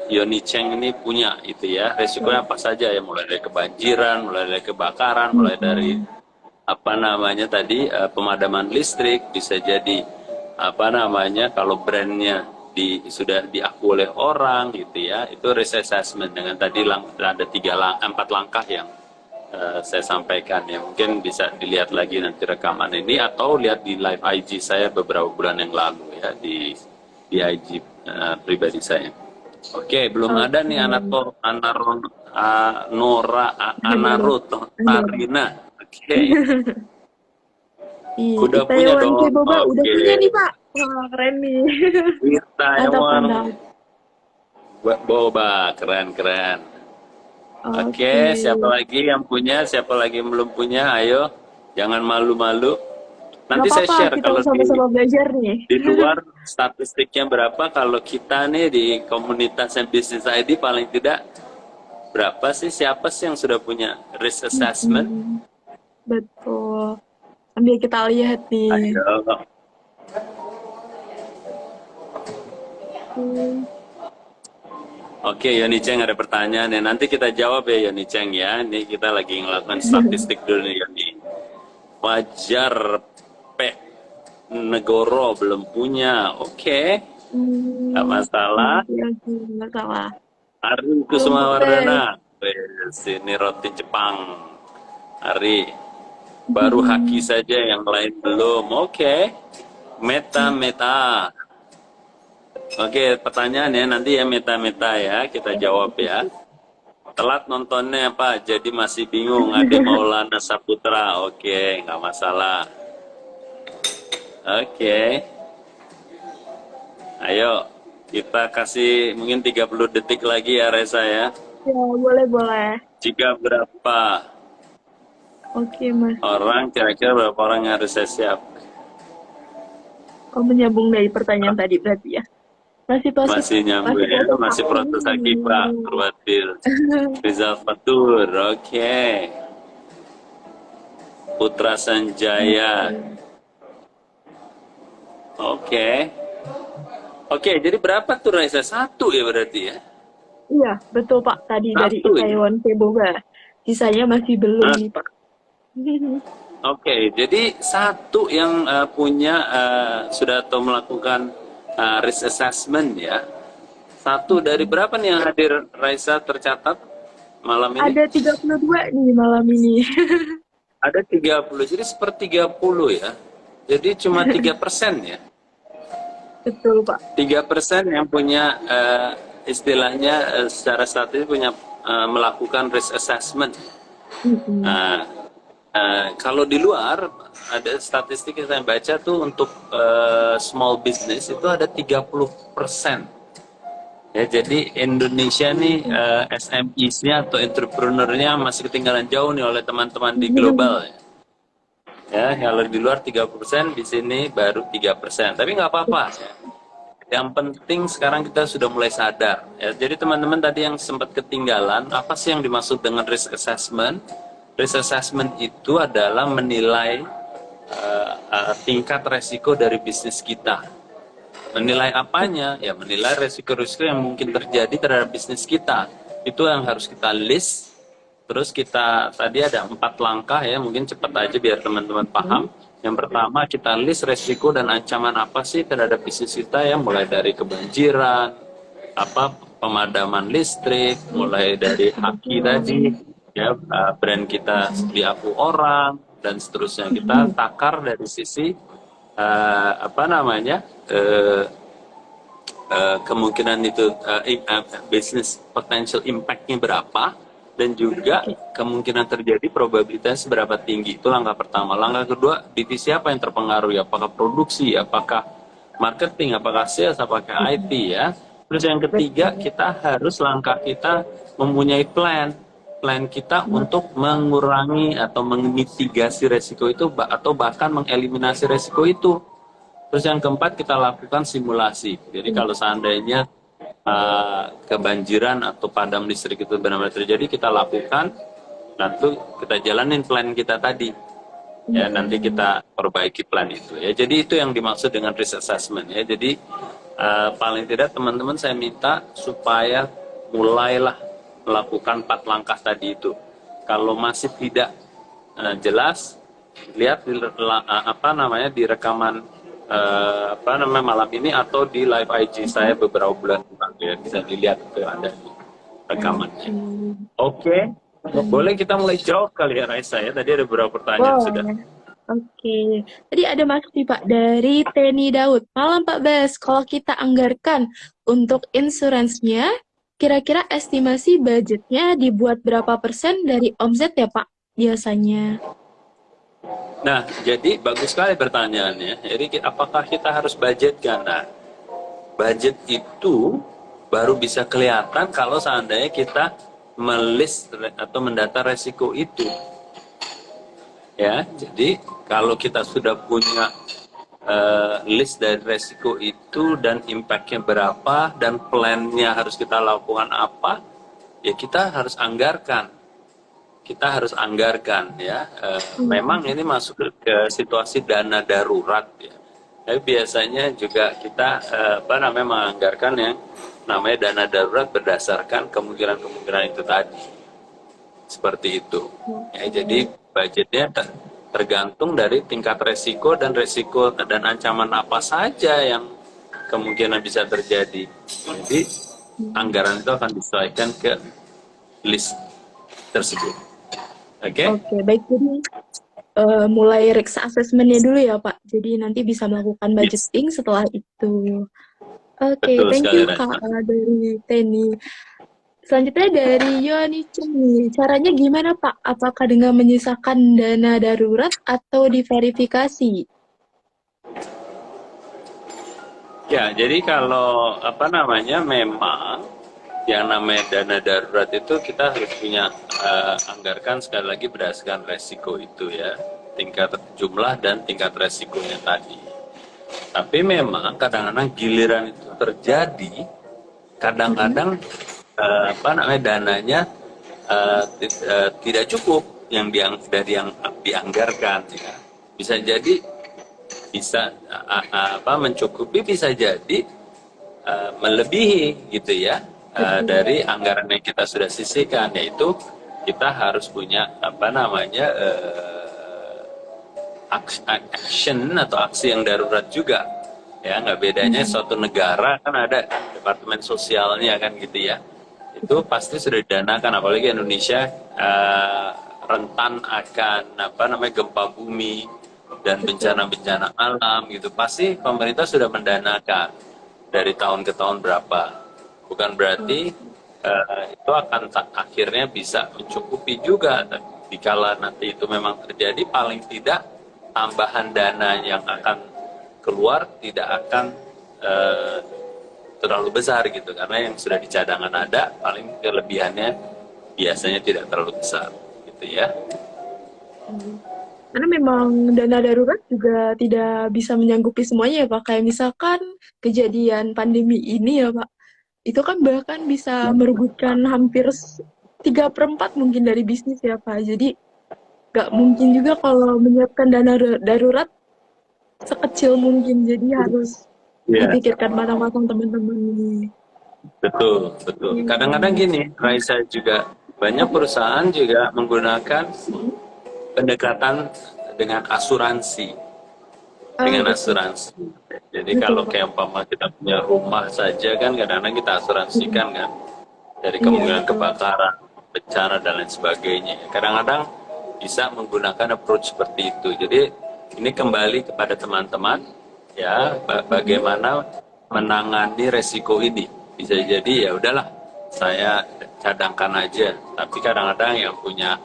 Yoni Cheng ini punya itu ya. Resikonya apa saja ya, mulai dari kebanjiran, mulai dari kebakaran, mulai dari apa namanya tadi pemadaman listrik, bisa jadi apa namanya kalau brandnya sudah diakui oleh orang gitu ya, itu risk assessment dengan tadi ada 4 langkah yang saya sampaikan ya. Mungkin bisa dilihat lagi nanti rekaman ini atau lihat di live IG saya beberapa bulan yang lalu ya, di IG pribadi saya. Oke, belum ada nih Oke. Nora Baru. Anarut Tarina. Oke, Ih, udah punya Itaewon dong. Keboba udah Oke, punya nih Pak. Wah, keren nih. Mantap, Taiwan mantap. Boba, keren-keren. Oke. Oke, siapa lagi yang punya? Siapa lagi yang belum punya? Ayo, jangan malu-malu. Gak Nanti saya apa-apa, share kita kalau sama-sama belajar nih. di luar statistiknya berapa. Kalau kita nih di komunitas yang bisnis ID paling tidak berapa sih? Siapa sih yang sudah punya risk assessment? Hmm, betul. Sambil kita lihat nih. Ayo. Hmm, Oke, Yoni Cheng ada pertanyaan ya. Nanti kita jawab ya Yoni Cheng ya. Ini kita lagi ngelakuin statistik dulu nih Yoni. Wajar P Negoro belum punya. Oke, nggak masalah. oke, oke, nggak salah. Ari Belum boleh. Kusumawardana. Sini roti Jepang. Ari, baru haki saja, yang lain belum. Oke, meta-meta. Oke, pertanyaannya nanti ya meta-meta ya, kita jawab ya. Telat nontonnya Pak, jadi masih bingung. Ade Maulana Saputra, oke, nggak masalah. Oke, ayo kita kasih mungkin 30 detik lagi ya Reza ya. Ya, boleh, boleh. Jika berapa Oke, Mas. orang, kira-kira berapa orang yang harus saya siap? Kamu menyambung dari pertanyaan tadi berarti ya? Masih proses, Masih nyambung ya, masih proses lagi Pak, Khawatir. Rizal Fatur, oke. Putra Sanjaya, oke. Oke, jadi berapa tuh Reza? 1 ya berarti ya? Iya, betul Pak. Tadi dari 1 ya? Itaewon Keboba. Sisanya masih belum Hah? nih Pak. Oke, jadi satu yang punya sudah atau melakukan risk assessment ya. Satu dari berapa nih yang hadir, Raisa, tercatat malam ini? Ada 32 nih malam ini. Ada 30, jadi sepertiga puluh ya. Jadi cuma 3% ya. Betul, Pak. 3% yang punya istilahnya secara statis punya melakukan risk assessment. Mm-mm. Nah, kalau di luar ada statistik yang saya baca tuh untuk small business itu ada 30%. Ya, jadi Indonesia nih SMEs-nya atau entrepreneur-nya masih ketinggalan jauh nih oleh teman-teman di global ya. Ya, kalau di luar 30%, di sini baru 3%. Tapi nggak apa-apa ya. Yang penting sekarang kita sudah mulai sadar. Ya, jadi teman-teman tadi yang sempat ketinggalan, apa sih yang dimaksud dengan risk assessment? Risk assessment itu adalah menilai tingkat resiko dari bisnis kita. Menilai apanya? Ya menilai resiko-resiko yang mungkin terjadi terhadap bisnis kita. Itu yang harus kita list. Terus kita, tadi ada 4 langkah ya, mungkin cepat aja biar teman-teman paham. Yang pertama kita list resiko dan ancaman apa sih terhadap bisnis kita ya, mulai dari kebanjiran, pemadaman listrik, mulai dari haki tadi, ya brand kita diaku orang, dan seterusnya. Kita takar dari sisi kemungkinan itu business potential impact-nya berapa, dan juga kemungkinan terjadi probabilitas seberapa tinggi. Itu langkah pertama. Langkah kedua, divisi apa yang terpengaruh ya, apakah produksi, apakah marketing, apakah sales, apakah IT ya. Terus yang ketiga, kita harus langkah kita mempunyai plan kita untuk mengurangi atau memitigasi resiko itu atau bahkan mengeliminasi resiko itu. Terus yang keempat, kita lakukan simulasi. Jadi kalau seandainya kebanjiran atau padam listrik itu benar-benar terjadi, kita lakukan, nanti kita jalanin plan kita tadi. Ya, nanti kita perbaiki plan itu. Ya, jadi itu yang dimaksud dengan risk assessment. Ya, jadi paling tidak teman-teman saya minta supaya mulailah melakukan 4 langkah tadi itu. Kalau masih tidak jelas, lihat di rekaman malam ini atau di live IG saya beberapa bulan lalu ya, bisa dilihat itu ada di rekamannya. Oke. Boleh kita mulai jawab kali ya, Raisa ya. Tadi ada beberapa pertanyaan sudah. Oke. Tadi ada masuk nih Pak dari Teni Daud. Malam Pak Bas, kalau kita anggarkan untuk insuransinya, kira-kira estimasi budgetnya dibuat berapa persen dari omset ya Pak biasanya? Nah, jadi bagus sekali pertanyaannya. Jadi apakah kita harus budgetkan? Nah, budget itu baru bisa kelihatan kalau seandainya kita melist atau mendata resiko itu. Ya, jadi kalau kita sudah punya list dari resiko itu dan impact-nya berapa dan plan-nya harus kita lakukan apa, ya kita harus anggarkan. Ya. Memang ini masuk ke situasi dana darurat ya. Tapi biasanya juga kita menganggarkan yang namanya dana darurat berdasarkan kemungkinan itu tadi. Seperti itu. Ya, jadi budgetnya tergantung dari tingkat resiko dan ancaman apa saja yang kemungkinan bisa terjadi. Jadi anggaran itu akan disesuaikan ke list tersebut. Oke, baik. Jadi mulai risk assessment-nya dulu ya Pak. Jadi nanti bisa melakukan budgeting setelah itu. Oke, thank you Kak dari Teni. Selanjutnya dari Yoni Cumi. Caranya gimana Pak? Apakah dengan menyisakan dana darurat atau diverifikasi? Ya, jadi kalau memang yang namanya dana darurat itu kita harus punya anggarkan sekali lagi berdasarkan resiko itu ya, tingkat jumlah dan tingkat resikonya tadi. Tapi memang kadang-kadang giliran itu terjadi, kadang-kadang dananya tidak cukup yang dianggarkan ya. Bisa jadi mencukupi, bisa jadi melebihi gitu ya. Dari anggaran yang kita sudah sisihkan, yaitu kita harus punya action atau aksi yang darurat juga. Ya, nggak bedanya suatu negara kan ada departemen sosialnya kan gitu ya. Itu pasti sudah didanakan, apalagi Indonesia rentan akan gempa bumi dan bencana-bencana alam gitu. Pasti pemerintah sudah mendanakan dari tahun ke tahun berapa. Bukan berarti itu akan akhirnya bisa mencukupi juga. Dikala nanti itu memang terjadi, paling tidak tambahan dana yang akan keluar tidak akan terlalu besar gitu, karena yang sudah di cadangan ada, paling kelebihannya biasanya tidak terlalu besar gitu ya. Karena memang dana darurat juga tidak bisa menyanggupi semuanya ya Pak. Kayak misalkan kejadian pandemi ini ya Pak, itu kan bahkan bisa merugikan hampir 3/4 mungkin dari bisnis ya Pak. Jadi nggak mungkin juga kalau menyiapkan dana darurat sekecil mungkin. Jadi harus dipikirkan matang-matang teman-teman ini. Betul. Kadang-kadang gini, Raisa, juga banyak perusahaan juga menggunakan pendekatan dengan asuransi. Jadi kalau kayak umpama kita punya rumah saja kan, kadang-kadang kita asuransikan kan, dari kemungkinan kebakaran, bencana dan lain sebagainya. Kadang-kadang bisa menggunakan approach seperti itu. Jadi ini kembali kepada teman-teman ya, bagaimana menangani resiko ini. Bisa jadi ya udahlah, saya cadangkan aja. Tapi kadang-kadang yang punya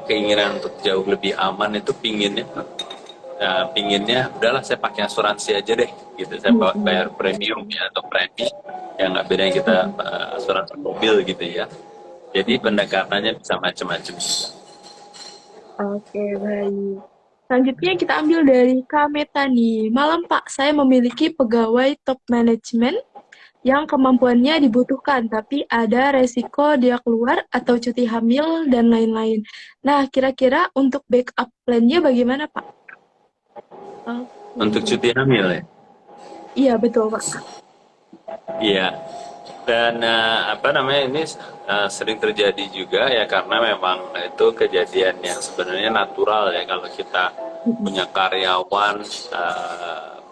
keinginan untuk jauh lebih aman itu pinginnya udahlah saya pakai asuransi aja deh gitu, saya bayar premium ya, atau premi yang nggak bedanya kita asuransi mobil gitu ya. Jadi pendekatannya bisa macam-macam. Oke, baik. Selanjutnya kita ambil dari Kameta nih. Malam Pak, saya memiliki pegawai top management yang kemampuannya dibutuhkan, tapi ada resiko dia keluar atau cuti hamil dan lain-lain. Nah, kira-kira untuk backup plan-nya bagaimana Pak? Untuk cuti hamil ya? Iya, betul Pak. Iya. Dan ini sering terjadi juga ya, karena memang itu kejadian yang sebenarnya natural ya, kalau kita punya karyawan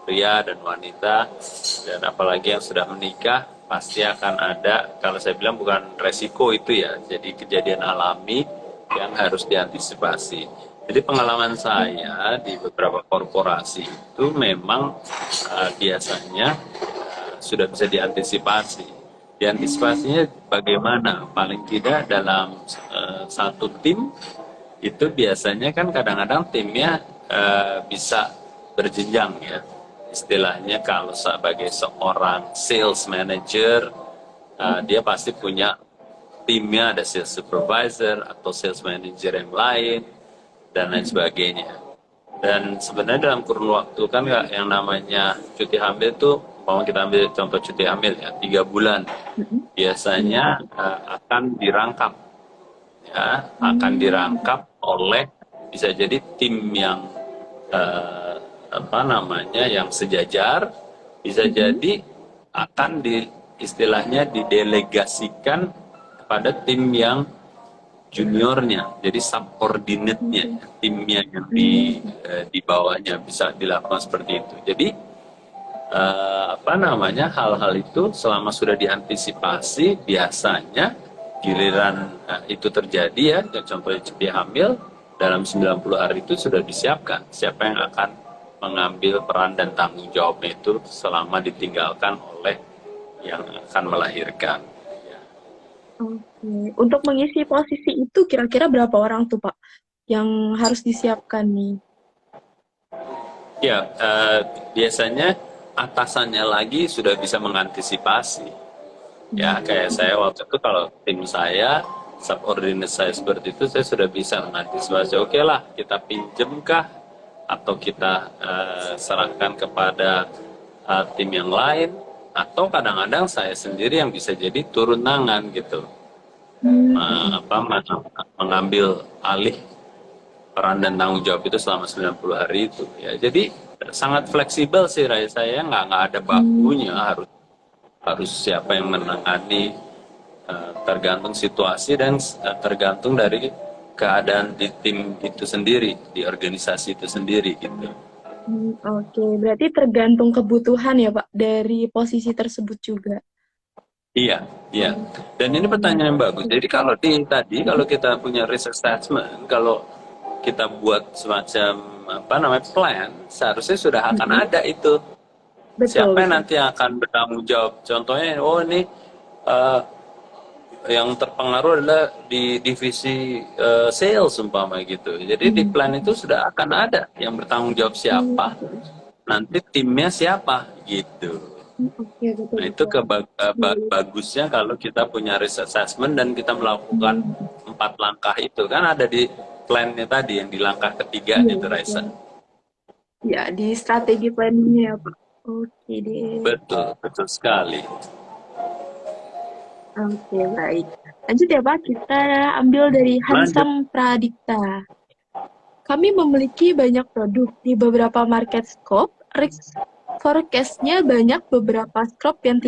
pria dan wanita, dan apalagi yang sudah menikah, pasti akan ada, kalau saya bilang bukan resiko itu ya, jadi kejadian alami yang harus diantisipasi. Jadi pengalaman saya di beberapa korporasi itu memang biasanya sudah bisa diantisipasi. Diantisipasinya bagaimana? Paling tidak dalam satu tim itu biasanya kan kadang-kadang timnya bisa berjenjang ya. Istilahnya kalau sebagai seorang sales manager, dia pasti punya timnya, ada sales supervisor atau sales manager yang lain dan lain sebagainya. Dan sebenarnya dalam kurun waktu kan yang namanya cuti hamil itu, mau kita ambil contoh cuti hamil ya, 3 bulan biasanya akan dirangkap ya, akan dirangkap oleh bisa jadi tim yang yang sejajar, bisa jadi akan istilahnya didelegasikan kepada tim yang juniornya, jadi subordinate-nya, timnya yang di bawahnya, bisa dilakukan seperti itu. Jadi hal-hal itu selama sudah diantisipasi, biasanya giliran itu terjadi ya, contohnya cuti hamil, dalam 90 hari itu sudah disiapkan siapa yang akan mengambil peran dan tanggung jawabnya itu selama ditinggalkan oleh yang akan melahirkan. Oke. Untuk mengisi posisi itu kira-kira berapa orang tuh Pak yang harus disiapkan nih? Ya, biasanya atasannya lagi sudah bisa mengantisipasi. Ya, kayak saya waktu itu, kalau tim saya, subordinate saya seperti itu, saya sudah bisa mengantisipasi. Oke lah, kita pinjemkah atau kita serahkan kepada tim yang lain, atau kadang-kadang saya sendiri yang bisa jadi turun tangan gitu, mengambil alih peran dan tanggung jawab itu selama 90 hari itu ya. Jadi sangat fleksibel sih saya, nggak ada bakunya harus siapa yang menangani, tergantung situasi dan tergantung dari keadaan di tim itu sendiri, di organisasi itu sendiri gitu. Oke, berarti tergantung kebutuhan ya Pak dari posisi tersebut juga. Iya, iya. Dan ini pertanyaan yang bagus. Jadi kalau kalau kita punya risk assessment, kalau kita buat semacam apa namanya plan, seharusnya sudah akan ada itu. Betul, Siapa yang betul. nanti akan bertanggung jawab? Contohnya, oh ini eh, yang terpengaruh adalah di divisi sales umpama gitu. Jadi di plan itu sudah akan ada yang bertanggung jawab siapa, nanti timnya siapa gitu. Oke, betul, Nah itu betul. bagusnya kalau kita punya risk assessment dan kita melakukan 4 langkah itu kan ada di plannya tadi yang di langkah ketiga Iya, itu Raisa. betul. Ya, di strategi planningnya ya Pak. Oke deh. Betul, betul sekali. Oke, baik. Lanjut ya Pak, kita ambil dari Lanjut. Hansam Pradipta. Kami memiliki banyak produk di beberapa market scope. Risk forecast-nya banyak beberapa scope yang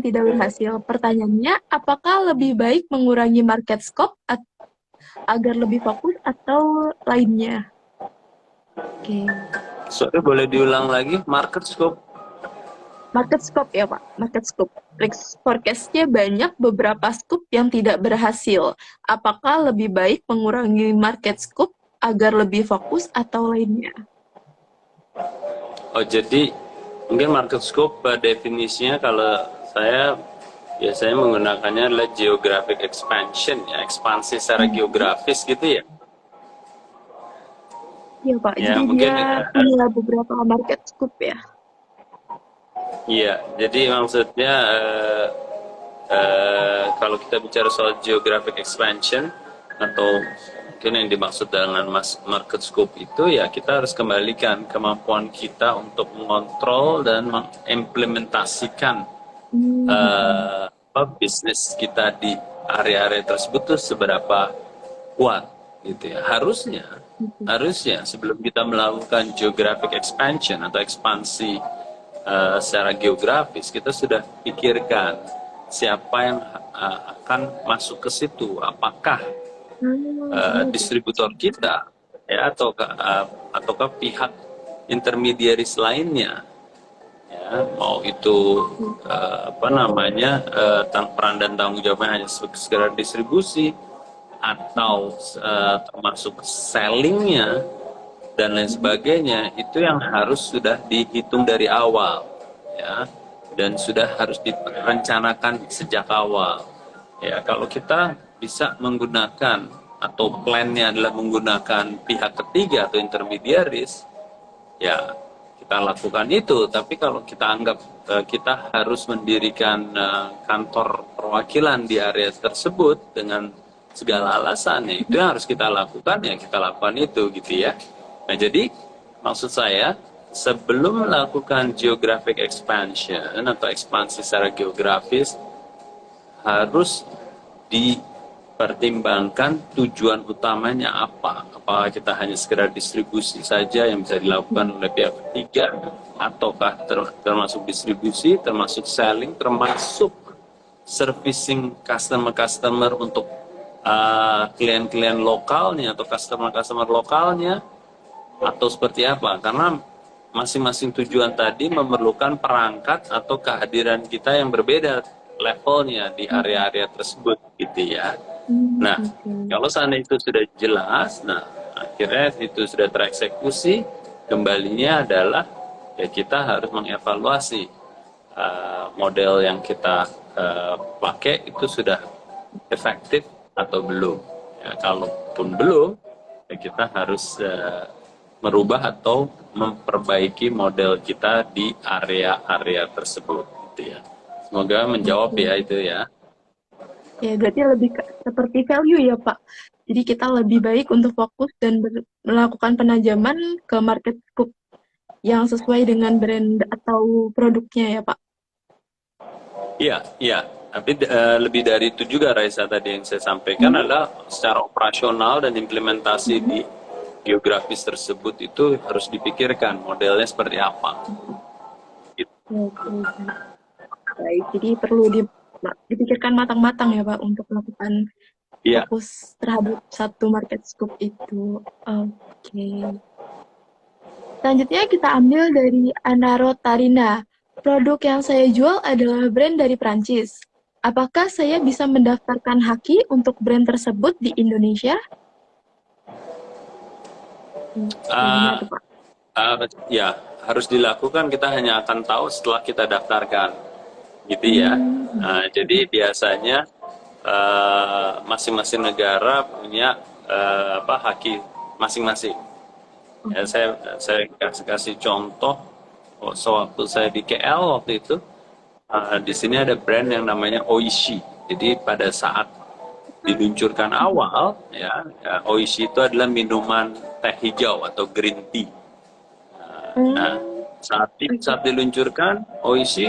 tidak berhasil. Pertanyaannya, apakah lebih baik mengurangi market scope agar lebih fokus atau lainnya? Oke. Sorry, boleh diulang lagi market scope? Market scope ya Pak, market scope. Risk forecast-nya banyak beberapa scope yang tidak berhasil. Apakah lebih baik mengurangi market scope agar lebih fokus atau lainnya? Oh jadi mungkin market scope definisinya kalau saya biasanya menggunakannya adalah geographic expansion ya, ekspansi secara geografis gitu ya. Iya Pak, Ya jadi mungkin dia punya beberapa market scope ya. iya, jadi maksudnya kalau kita bicara soal geographic expansion atau mungkin yang dimaksud dengan market scope itu ya kita harus kembalikan kemampuan kita untuk mengontrol dan mengimplementasikan bisnis kita di area-area tersebut tuh seberapa kuat gitu ya. Harusnya sebelum kita melakukan geographic expansion atau ekspansi secara geografis kita sudah pikirkan siapa yang akan masuk ke situ, apakah distributor kita ya ataukah pihak intermediaris lainnya ya, mau itu apa namanya peran dan tanggung jawabnya hanya sekedar distribusi atau termasuk sellingnya dan lain sebagainya, itu yang harus sudah dihitung dari awal ya, dan sudah harus direncanakan sejak awal ya. Kalau kita bisa menggunakan atau plannya adalah menggunakan pihak ketiga atau intermediaris ya, kita lakukan itu. Tapi kalau kita anggap kita harus mendirikan kantor perwakilan di area tersebut dengan segala alasannya, itu yang harus kita lakukan ya, kita lakukan itu gitu ya. Nah jadi maksud saya sebelum melakukan geographic expansion atau ekspansi secara geografis harus dipertimbangkan tujuan utamanya apa. Apakah kita hanya sekedar distribusi saja yang bisa dilakukan oleh pihak ketiga, ataukah termasuk distribusi, termasuk selling, termasuk servicing customer untuk klien-klien lokalnya atau customer lokalnya, atau seperti apa. Karena masing-masing tujuan tadi memerlukan perangkat atau kehadiran kita yang berbeda levelnya di area-area tersebut gitu ya. Nah, kalau seandainya itu sudah jelas, nah akhirnya itu sudah tereksekusi, kembalinya adalah ya kita harus mengevaluasi model yang kita pakai itu sudah efektif atau belum. Ya, kalaupun belum, ya kita harus merubah atau memperbaiki model kita di area-area tersebut gitu ya. Semoga menjawab ya itu ya. Ya, berarti lebih seperti value ya Pak. Jadi kita lebih baik untuk fokus dan melakukan penajaman ke market scope yang sesuai dengan brand atau produknya ya Pak. Iya, iya. Tapi lebih dari itu juga Raisa tadi yang saya sampaikan adalah secara operasional dan implementasi di geografis tersebut itu harus dipikirkan modelnya seperti apa. Gitu. Oke. Baik, jadi perlu dipikirkan matang-matang ya Pak untuk melakukan Iya. fokus terhadap satu market scope itu. Oke. Selanjutnya kita ambil dari Anaro Tarina. Produk yang saya jual adalah brand dari Prancis. Apakah saya bisa mendaftarkan haki untuk brand tersebut di Indonesia? Gimana Ah, tuh, Pak? ya, harus dilakukan. Kita hanya akan tahu setelah kita daftarkan, gitu ya. Hmm. Jadi biasanya masing-masing negara punya apa haki masing-masing. Ya, Oke. saya kasih contoh. Sewaktu saya di KL waktu itu, di sini ada brand yang namanya Oishi. Jadi pada saat diluncurkan awal, Oishi itu adalah minuman teh hijau atau green tea. Nah, Hmm. saat Oke. diluncurkan, Oishi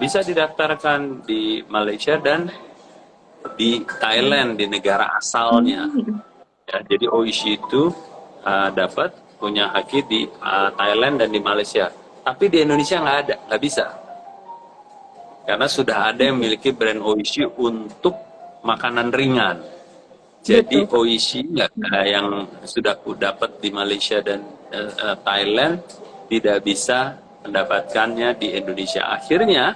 bisa didaftarkan di Malaysia dan di Thailand, di negara asalnya. Hmm. Ya, jadi Oishi itu dapat punya haki di Thailand dan di Malaysia. Tapi di Indonesia nggak ada, nggak bisa. Karena sudah ada yang Oke. memiliki brand Oishi untuk makanan ringan. Jadi Betul, Pak. Oishi yang sudah aku dapat di Malaysia dan Thailand tidak bisa mendapatkannya di Indonesia. Akhirnya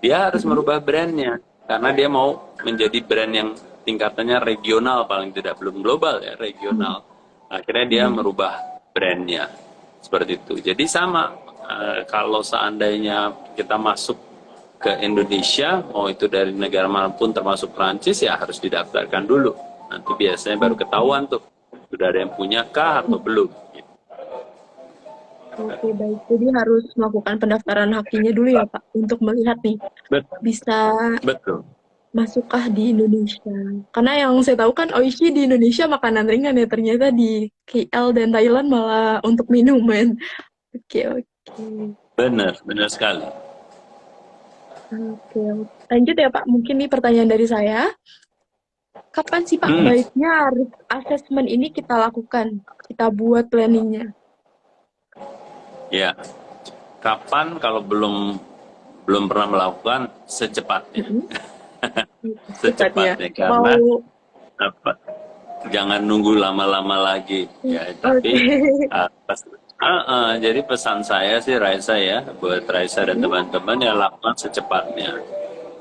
dia harus Hmm. merubah brandnya karena dia mau menjadi brand yang tingkatannya regional, paling tidak belum global ya, regional. Akhirnya dia Hmm. merubah brandnya seperti itu. Jadi sama kalau seandainya kita masuk ke Indonesia, mau itu dari negara manapun termasuk Prancis, ya harus didaftarkan dulu. Nanti biasanya baru Oke. ketahuan tuh, sudah ada yang punya kah atau belum. Oke, baik. Jadi harus melakukan pendaftaran hakinya dulu ya, Pak, untuk melihat nih Bet- bisa Betul. masukkah di Indonesia. Karena yang saya tahu kan Oishi di Indonesia makanan ringan ya, ternyata di KL dan Thailand malah untuk minuman. Oke, oke. Benar, benar sekali. Oke, lanjut ya Pak. Mungkin nih pertanyaan dari saya. Kapan sih Pak Hmm, baiknya risk assessment ini kita lakukan? Kita buat planningnya. ya. Kapan kalau belum belum pernah melakukan secepatnya. Mm-mm. Cepatnya. Secepatnya Mau, karena apa? Jangan nunggu lama-lama lagi ya. oke. Tapi jadi pesan saya sih Raisa ya, buat Raisa dan Mm-mm. teman-teman ya lakukan secepatnya.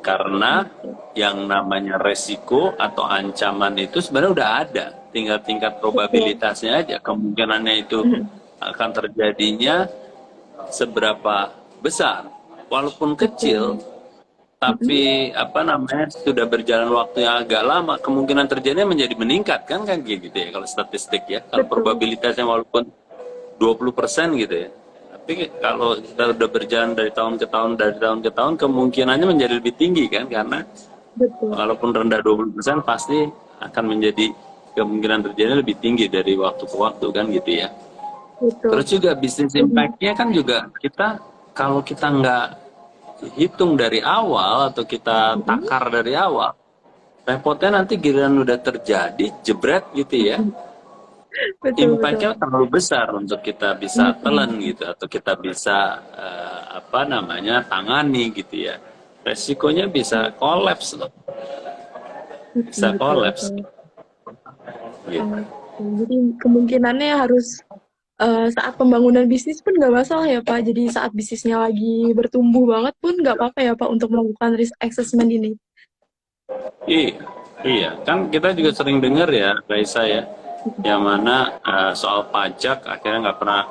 Karena Oke. yang namanya resiko atau ancaman itu sebenarnya udah ada, tinggal tingkat Betul. probabilitasnya aja, kemungkinannya itu Mm-mm. akan terjadinya seberapa besar. Walaupun kecil, Betul. Mm-mm. tapi apa namanya sudah berjalan waktu yang agak lama, kemungkinan terjadinya menjadi meningkat kan gitu ya kalau statistik ya. Kalau Betul. probabilitasnya walaupun 20% gitu ya. Tapi kalau kita udah berjalan dari tahun ke tahun, dari tahun ke tahun, kemungkinannya menjadi lebih tinggi kan, karena Betul. walaupun rendah 20% pasti akan menjadi kemungkinan terjadi lebih tinggi dari waktu ke waktu kan gitu ya. Betul. Terus juga bisnis impact-nya kan juga kita, kalau kita nggak hitung dari awal atau kita Mm-mm. takar dari awal, repotnya nanti giliran udah terjadi, jebret gitu ya, Betul, betul. impact-nya terlalu besar untuk kita bisa telan Mm-mm. gitu atau kita bisa apa namanya tangani gitu ya. Resikonya bisa kolaps loh, bisa Betul, kolaps betul. gitu. Oke, jadi kemungkinannya harus saat pembangunan bisnis pun nggak masalah ya Pak. Jadi saat bisnisnya lagi bertumbuh banget pun nggak apa-apa ya Pak untuk melakukan risk assessment ini. Iya, iya kan kita juga sering dengar ya Raisa ya, yang mana soal pajak akhirnya nggak pernah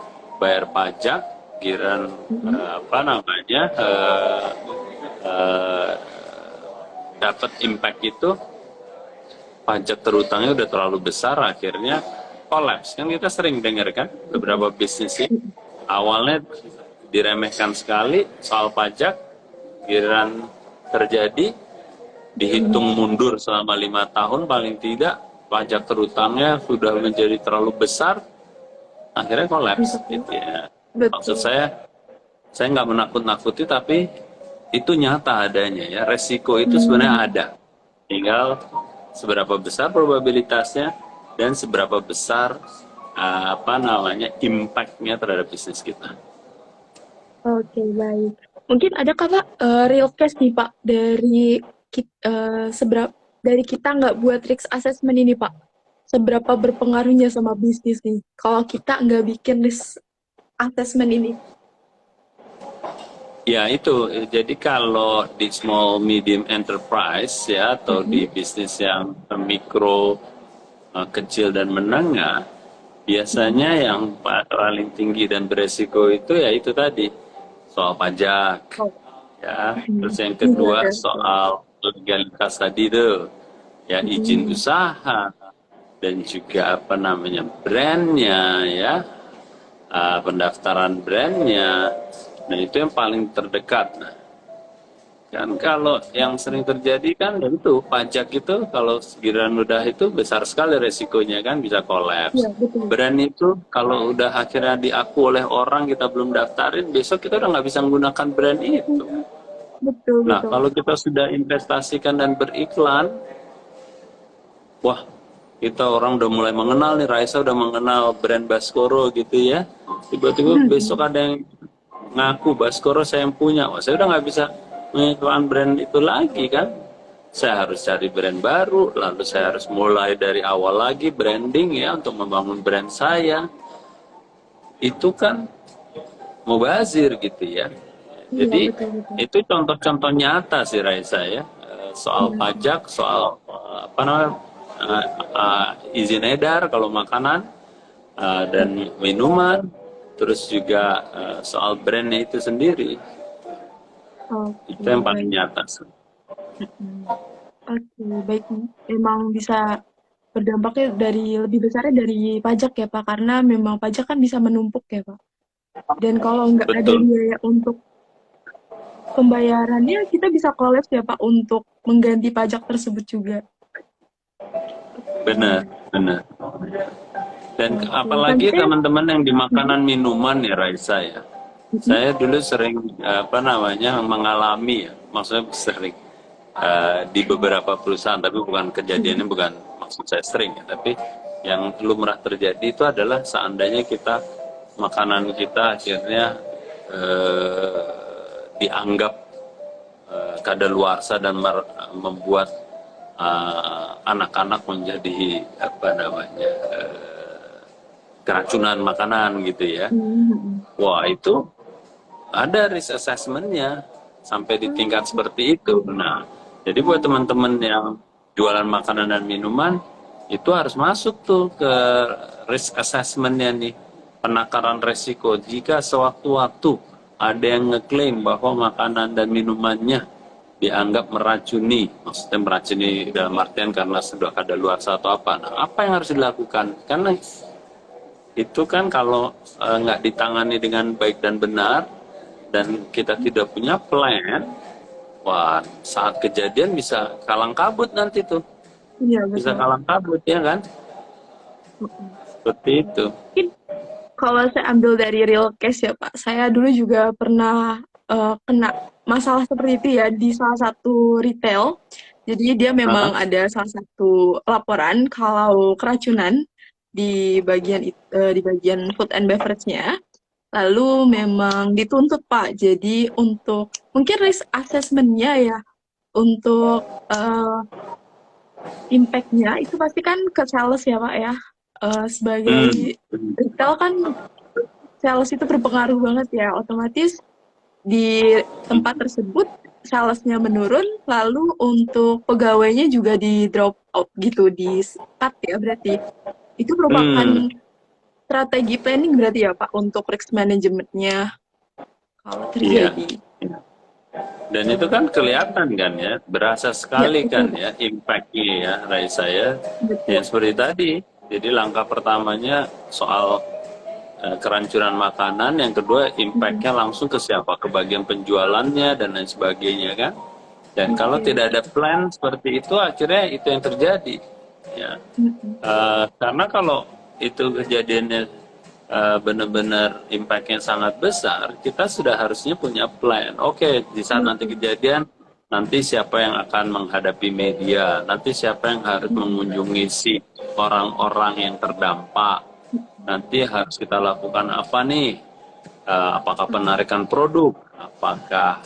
bayar pajak, giran Mm-mm. apa namanya eh, dapat impact itu pajak terutangnya udah terlalu besar akhirnya kolaps kan, kita sering dengar kan beberapa bisnis sih awalnya diremehkan sekali soal pajak, giliran terjadi dihitung mundur selama 5 tahun paling tidak, pajak terutangnya sudah menjadi terlalu besar, akhirnya kolaps Betul. gitu ya. Maksud Betul. saya nggak menakut-nakuti tapi itu nyata adanya ya, resiko itu sebenarnya Hmm. ada, tinggal seberapa besar probabilitasnya dan seberapa besar apa namanya impactnya terhadap bisnis kita. Oke, baik. Mungkin ada Kak Pak real case nih Pak dari seberapa dari kita nggak buat risk assessment ini, Pak? Seberapa berpengaruhnya sama bisnis nih? Kalau kita nggak bikin risk assessment ini. Ya itu, jadi kalau di small medium enterprise ya atau di bisnis yang mikro, kecil dan menengah, biasanya yang paling tinggi dan beresiko itu ya itu tadi soal pajak Oh, ya. Terus yang iya, kedua iya. soal legalitas tadi tuh ya, izin Mm-mm. usaha dan juga apa namanya brandnya ya, pendaftaran brandnya. Nah itu yang paling terdekat. Nah, kan kalau yang sering terjadi kan itu pajak itu kalau giliran udah itu besar sekali resikonya kan, bisa Iya, kolaps. betul. Brand itu kalau udah akhirnya diaku oleh orang kita belum daftarin, besok kita udah nggak bisa menggunakan brand itu. Mm-mm. Betul, Nah betul. kalau kita sudah investasikan dan beriklan, wah kita orang udah mulai mengenal nih, Raisa udah mengenal brand Baskoro gitu ya. Tiba-tiba besok ada yang ngaku Baskoro saya yang punya, wah saya udah nggak bisa mengiklan brand itu lagi kan. Saya harus cari brand baru, lalu saya harus mulai dari awal lagi branding ya untuk membangun brand saya. Itu kan mubazir gitu ya. Iya, Jadi betul, betul. itu contoh-contoh nyata sih Raisa ya. Soal Iya. pajak, soal apa namanya izin edar kalau makanan dan minuman, terus juga soal brandnya itu sendiri. Oke, Itu yang paling baik. nyata sih. Mm-mm. Oke, baik. Memang bisa berdampaknya dari lebih besarnya dari pajak ya, Pak, karena memang pajak kan bisa menumpuk ya, Pak. Dan kalau nggak ada Betul, biaya untuk pembayarannya, kita bisa kolaps ya, Pak, untuk mengganti pajak tersebut juga. benar, Oke, benar. Dan oke. apalagi Selanjutnya, teman-teman yang di mm-mm, makanan minuman ya Raisa ya. mm-mm, Saya dulu sering apa namanya mengalami ya, maksudnya sering di beberapa perusahaan, tapi bukan kejadiannya, mm-mm, bukan maksud saya sering ya, tapi yang lumrah terjadi itu adalah seandainya kita makanan kita akhirnya eh, dianggap kadaluarsa dan membuat anak-anak menjadi apa namanya keracunan makanan gitu ya. mm-mm. Wah itu ada risk assessment-nya sampai di tingkat seperti itu. Nah, jadi buat teman-teman yang jualan makanan dan minuman itu harus masuk tuh ke risk assessment-nya nih, penakaran resiko. Jika sewaktu-waktu ada yang ngeklaim bahwa makanan dan minumannya dianggap meracuni, maksudnya meracuni dalam artian karena sudah kadaluarsa atau apa. Nah, apa yang harus dilakukan? Karena itu kan kalau nggak ditangani dengan baik dan benar, dan kita tidak punya plan, wah saat kejadian bisa kalang kabut nanti tuh, Iya, bisa betul. kalang kabut ya kan, Mm-mm. seperti itu. Mungkin kalau saya ambil dari real case ya, Pak, saya dulu juga pernah kena masalah seperti itu ya di salah satu retail. Jadi dia memang Aha. ada salah satu laporan kalau keracunan di bagian food and beverage-nya. Lalu memang dituntut Pak. Jadi untuk mungkin risk assessment-nya ya untuk impact-nya itu pasti kan ke sales ya Pak ya. Sebagai Hmm. retail kan sales itu berpengaruh banget ya. Otomatis di tempat tersebut salesnya menurun, lalu untuk pegawainya juga di drop out gitu, di cut ya berarti. Itu merupakan Hmm. strategi planning berarti ya Pak untuk risk management-nya kalau Iya. terjadi. Dan itu kan kelihatan kan ya, berasa Ya, sekali betul kan Pak. ya impact-nya ya, Raisa ya. Ya Betul. seperti tadi. Jadi langkah pertamanya soal kerancuran makanan, yang kedua Mm-mm. impact-nya langsung ke siapa, ke bagian penjualannya dan lain sebagainya kan. Dan kalau Oke. tidak ada plan seperti itu, akhirnya itu yang terjadi. Ya, Mm-mm. karena kalau itu kejadiannya benar-benar impact-nya sangat besar, kita sudah harusnya punya plan. Oke, di saat nanti Betul. kejadian, nanti siapa yang akan menghadapi media, nanti siapa yang harus mengunjungi si orang-orang yang terdampak, nanti harus kita lakukan apa nih? Apakah penarikan produk, apakah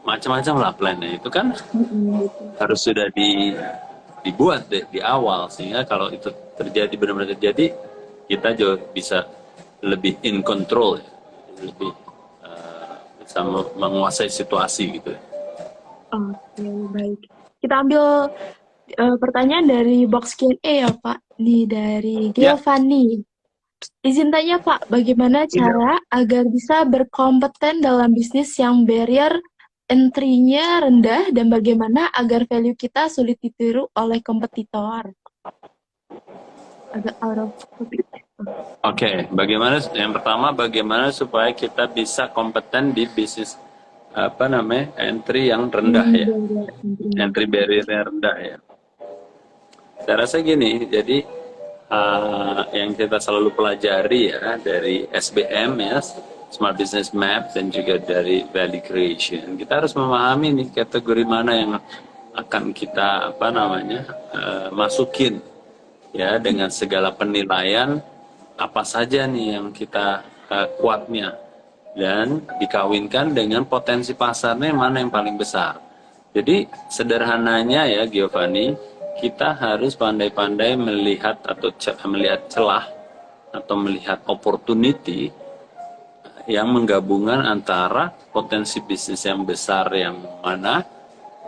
macam-macam lah plannya itu kan Gitu. harus sudah dibuat di awal, sehingga kalau itu terjadi, benar-benar terjadi, kita jauh bisa lebih in control ya, lebih bisa menguasai situasi gitu ya. Oke, baik. Kita ambil pertanyaan dari box Q&A ya, Pak. Nih dari Ya, Giovanni. Izin tanya, Pak, bagaimana iya. cara agar bisa berkompeten dalam bisnis yang barrier entry-nya rendah dan bagaimana agar value kita sulit ditiru oleh kompetitor? Agak out of topic. Oke, bagaimana yang pertama, bagaimana supaya kita bisa kompeten di bisnis apa namanya entry yang rendah ya, Barrier entry-nya. entry barrier yang rendah ya. Saya rasa gini, jadi yang kita selalu pelajari ya dari SBM ya, Smart Business Map, dan juga dari Value Creation, kita harus memahami nih kategori mana yang akan kita apa namanya masukin ya, dengan segala penilaian apa saja nih yang kita kuatnya, dan dikawinkan dengan potensi pasarnya mana yang paling besar. Jadi sederhananya ya Giovanni, kita harus pandai-pandai melihat atau melihat celah atau melihat opportunity yang menggabungkan antara potensi bisnis yang besar yang mana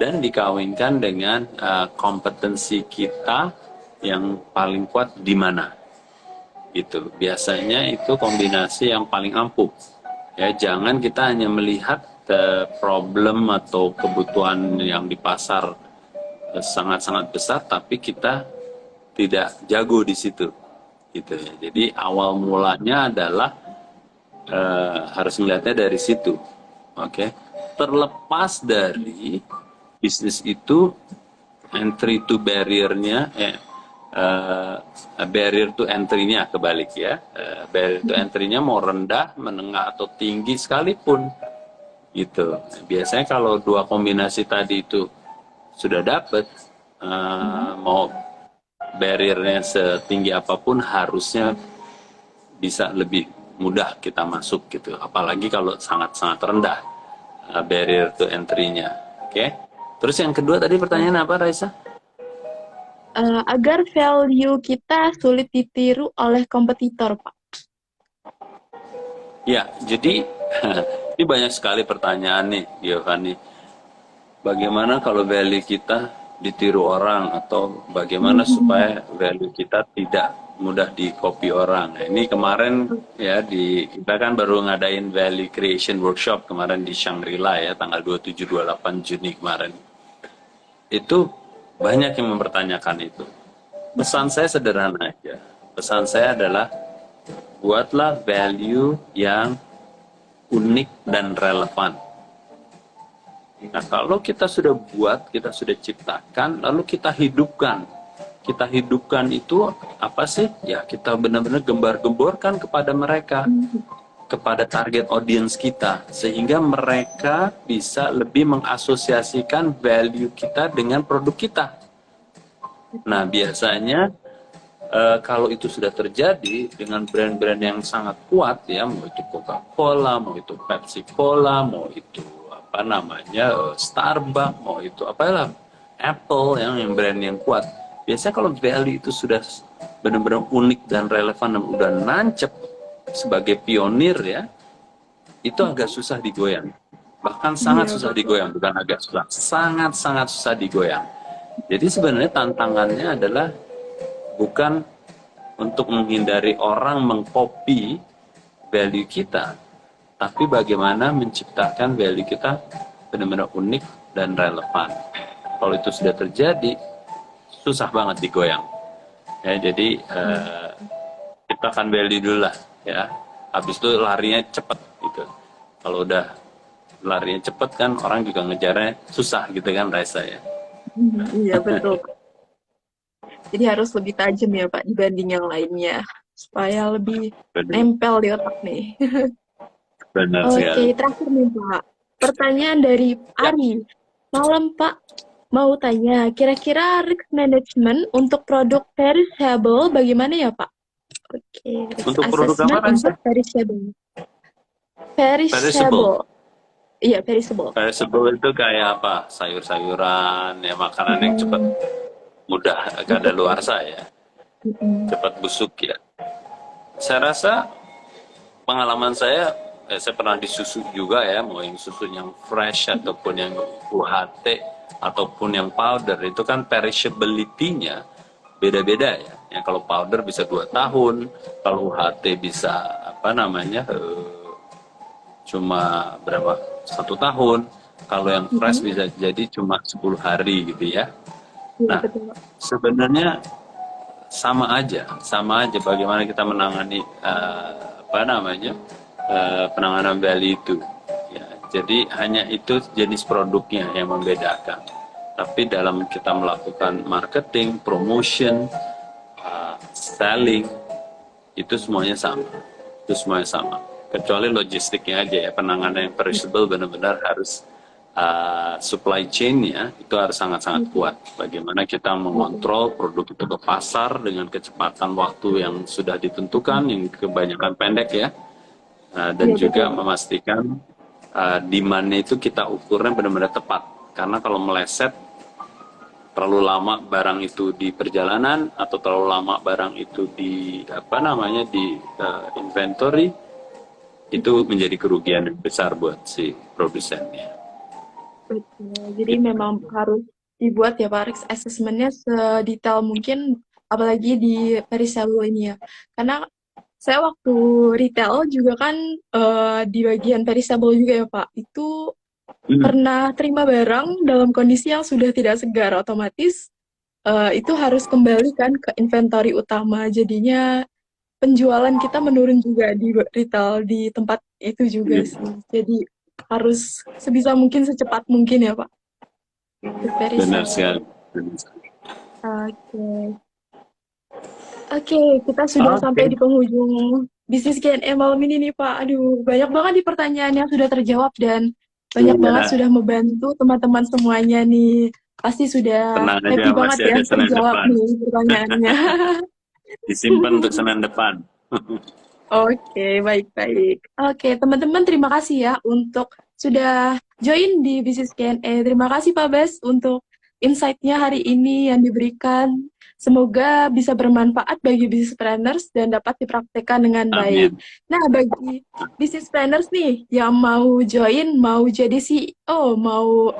dan dikawinkan dengan kompetensi kita yang paling kuat di mana. Gitu. Biasanya itu kombinasi yang paling ampuh. Ya, jangan kita hanya melihat problem atau kebutuhan yang di pasar sangat-sangat besar, tapi kita tidak jago di situ, gitu ya. Jadi awal mulanya adalah harus melihatnya dari situ, oke? Terlepas dari bisnis itu entry to barrier-nya, barrier to entry-nya kebalik ya, barrier to entry-nya mau rendah, menengah atau tinggi sekalipun, gitu. Biasanya kalau dua kombinasi tadi itu sudah dapat, mau barriernya setinggi apapun harusnya bisa lebih mudah kita masuk gitu, apalagi kalau sangat-sangat rendah barrier to entry-nya. Oke. Terus yang kedua tadi pertanyaan apa, Raisa? Agar value kita sulit ditiru oleh kompetitor, Pak. Ya, jadi ini banyak sekali pertanyaan nih, Giovanni. Bagaimana kalau value kita ditiru orang, atau bagaimana supaya value kita tidak mudah di-copy orang. Nah, ini kemarin ya kita kan baru ngadain value creation workshop kemarin di Shangri-La ya, tanggal 27-28 Juni kemarin. Itu banyak yang mempertanyakan itu. Pesan saya sederhana aja. Pesan saya adalah buatlah value yang unik dan relevan. Nah, kalau kita sudah buat, kita sudah ciptakan, lalu kita hidupkan. Kita hidupkan itu apa sih? Ya, kita benar-benar gembar-gemborkan kepada mereka, kepada target audience kita, sehingga mereka bisa lebih mengasosiasikan value kita dengan produk kita. Nah, biasanya kalau itu sudah terjadi dengan brand-brand yang sangat kuat ya, mau itu Coca-Cola, mau itu Pepsi-Cola, mau itu apa namanya Starbucks, mau itu apalah Apple, yang brand yang kuat. Biasanya kalau value itu sudah benar-benar unik dan relevan dan udah nancep sebagai pionir ya, itu agak susah digoyang. Bahkan sangat susah digoyang, bukan agak susah, sangat-sangat susah digoyang. Jadi sebenarnya tantangannya adalah bukan untuk menghindari orang mengcopy value kita, tapi bagaimana menciptakan value kita benar-benar unik dan relevan. Kalau itu sudah terjadi, susah banget digoyang. Ya, jadi ciptakan value dulu lah ya. Habis itu larinya cepat gitu. Kalau udah larinya cepat kan orang juga ngejarnya susah gitu kan, Raisa ya. Iya, betul. Jadi harus lebih tajam ya, Pak, dibanding yang lainnya. Supaya lebih nempel di otak nih. Benar Oke, sekali. terakhir nih, Pak. Pertanyaan dari Ari. Malam, Pak. Mau tanya, kira-kira risk management untuk produk perishable bagaimana ya, Pak? Oke, risk Untuk produk apa, assessment Raisa? untuk perishable. Perishable. Iya, perishable. Perishable itu kayak apa? Sayur-sayuran, ya makanan yang cepat Mm-mm. mudah Busuk ya. kadaluarsa ya, Mm-mm. cepat busuk ya. Saya rasa pengalaman saya pernah disusu juga ya, mau yang susu yang fresh ataupun yang UHT ataupun yang powder itu kan perishability-nya beda-beda ya. Yang kalau powder bisa 2 tahun, kalau UHT bisa apa namanya cuma berapa 1 tahun, kalau yang fresh Mm-mm. bisa jadi cuma 10 hari gitu ya. Iya, Nah, betul, Pak. sebenarnya sama aja bagaimana kita menangani apa namanya penanganan value itu. Ya, jadi hanya itu jenis produknya yang membedakan. Tapi dalam kita melakukan marketing, promotion, selling, itu semuanya sama. Itu semuanya sama. Kecuali logistiknya aja ya, penanganan yang perishable benar-benar harus supply chain-nya itu harus sangat-sangat kuat. Bagaimana kita mengontrol produk itu ke pasar dengan kecepatan waktu yang sudah ditentukan, yang kebanyakan pendek ya. Dan Iya, betul, juga Pak. memastikan demand-nya itu kita ukurnya benar-benar tepat. Karena kalau meleset terlalu lama barang itu di perjalanan atau terlalu lama barang itu di apa namanya di inventory, itu menjadi kerugian yang besar buat si produsennya. Betul. Jadi Gitu. memang harus dibuat ya Pak risk assessment-nya sedetail mungkin, apalagi di perishable ini ya. Karena saya waktu retail juga kan di bagian perishable juga ya Pak. Itu Hmm, pernah terima barang dalam kondisi yang sudah tidak segar, otomatis itu harus kembali kan ke inventory utama. Jadinya penjualan kita menurun juga di retail di tempat itu juga gitu. sih. Jadi harus sebisa mungkin secepat mungkin ya Pak. Very Benar sell. sekali. Benar sekali. Oke. Oke, kita sudah Oke. sampai di penghujung bisnis Q&A malam ini nih Pak. Aduh, banyak banget di pertanyaan yang sudah terjawab dan banyak banget Iya, sudah membantu teman-teman semuanya nih. Pasti sudah tenang aja happy banget masih ya ada Senin terjawab depan. nih pertanyaannya. Disimpan untuk Senin depan. Oke, baik-baik. Oke, teman-teman terima kasih ya untuk sudah join di Bisnis Q&A. Terima kasih Pak Bes untuk insight-nya hari ini yang diberikan. Semoga bisa bermanfaat bagi business planners dan dapat dipraktekkan dengan baik. Amin. Nah, bagi business planners nih yang mau join, mau jadi CEO, mau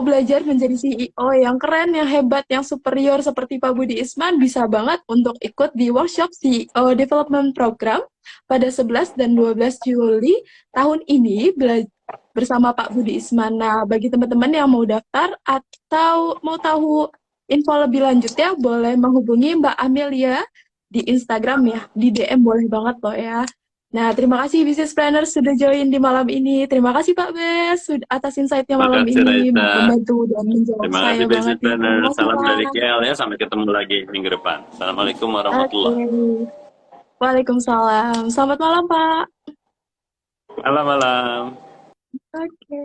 belajar menjadi CEO yang keren, yang hebat, yang superior seperti Pak Budi Isman, bisa banget untuk ikut di workshop CEO Development Program pada 11 dan 12 Juli tahun ini bersama Pak Budi Isman. Nah, bagi teman-teman yang mau daftar atau mau tahu info lebih lanjut ya, boleh menghubungi Mbak Amelia di Instagram ya, di DM boleh banget loh ya. Nah, terima kasih Business Planner sudah join di malam ini. Terima kasih Pak Bes atas insight-nya malam Makasih ini, Raisa. membantu dan menjawab Terima kasih saya banget Business nih. Planner. Terima kasih Salam dari Pak. KL ya. Sampai ketemu lagi minggu depan. Assalamualaikum Oke. warahmatullahi. Waalaikumsalam. Selamat malam Pak. Malam malam. Oke.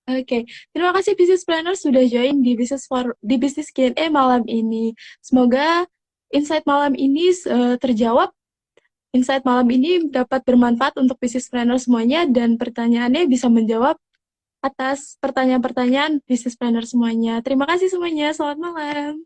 Oke, terima kasih Business Planner sudah join di di Business Q&A malam ini. Semoga insight malam ini terjawab. Insight malam ini dapat bermanfaat untuk business planner semuanya dan pertanyaannya bisa menjawab atas pertanyaan-pertanyaan business planner semuanya. Terima kasih semuanya. Selamat malam.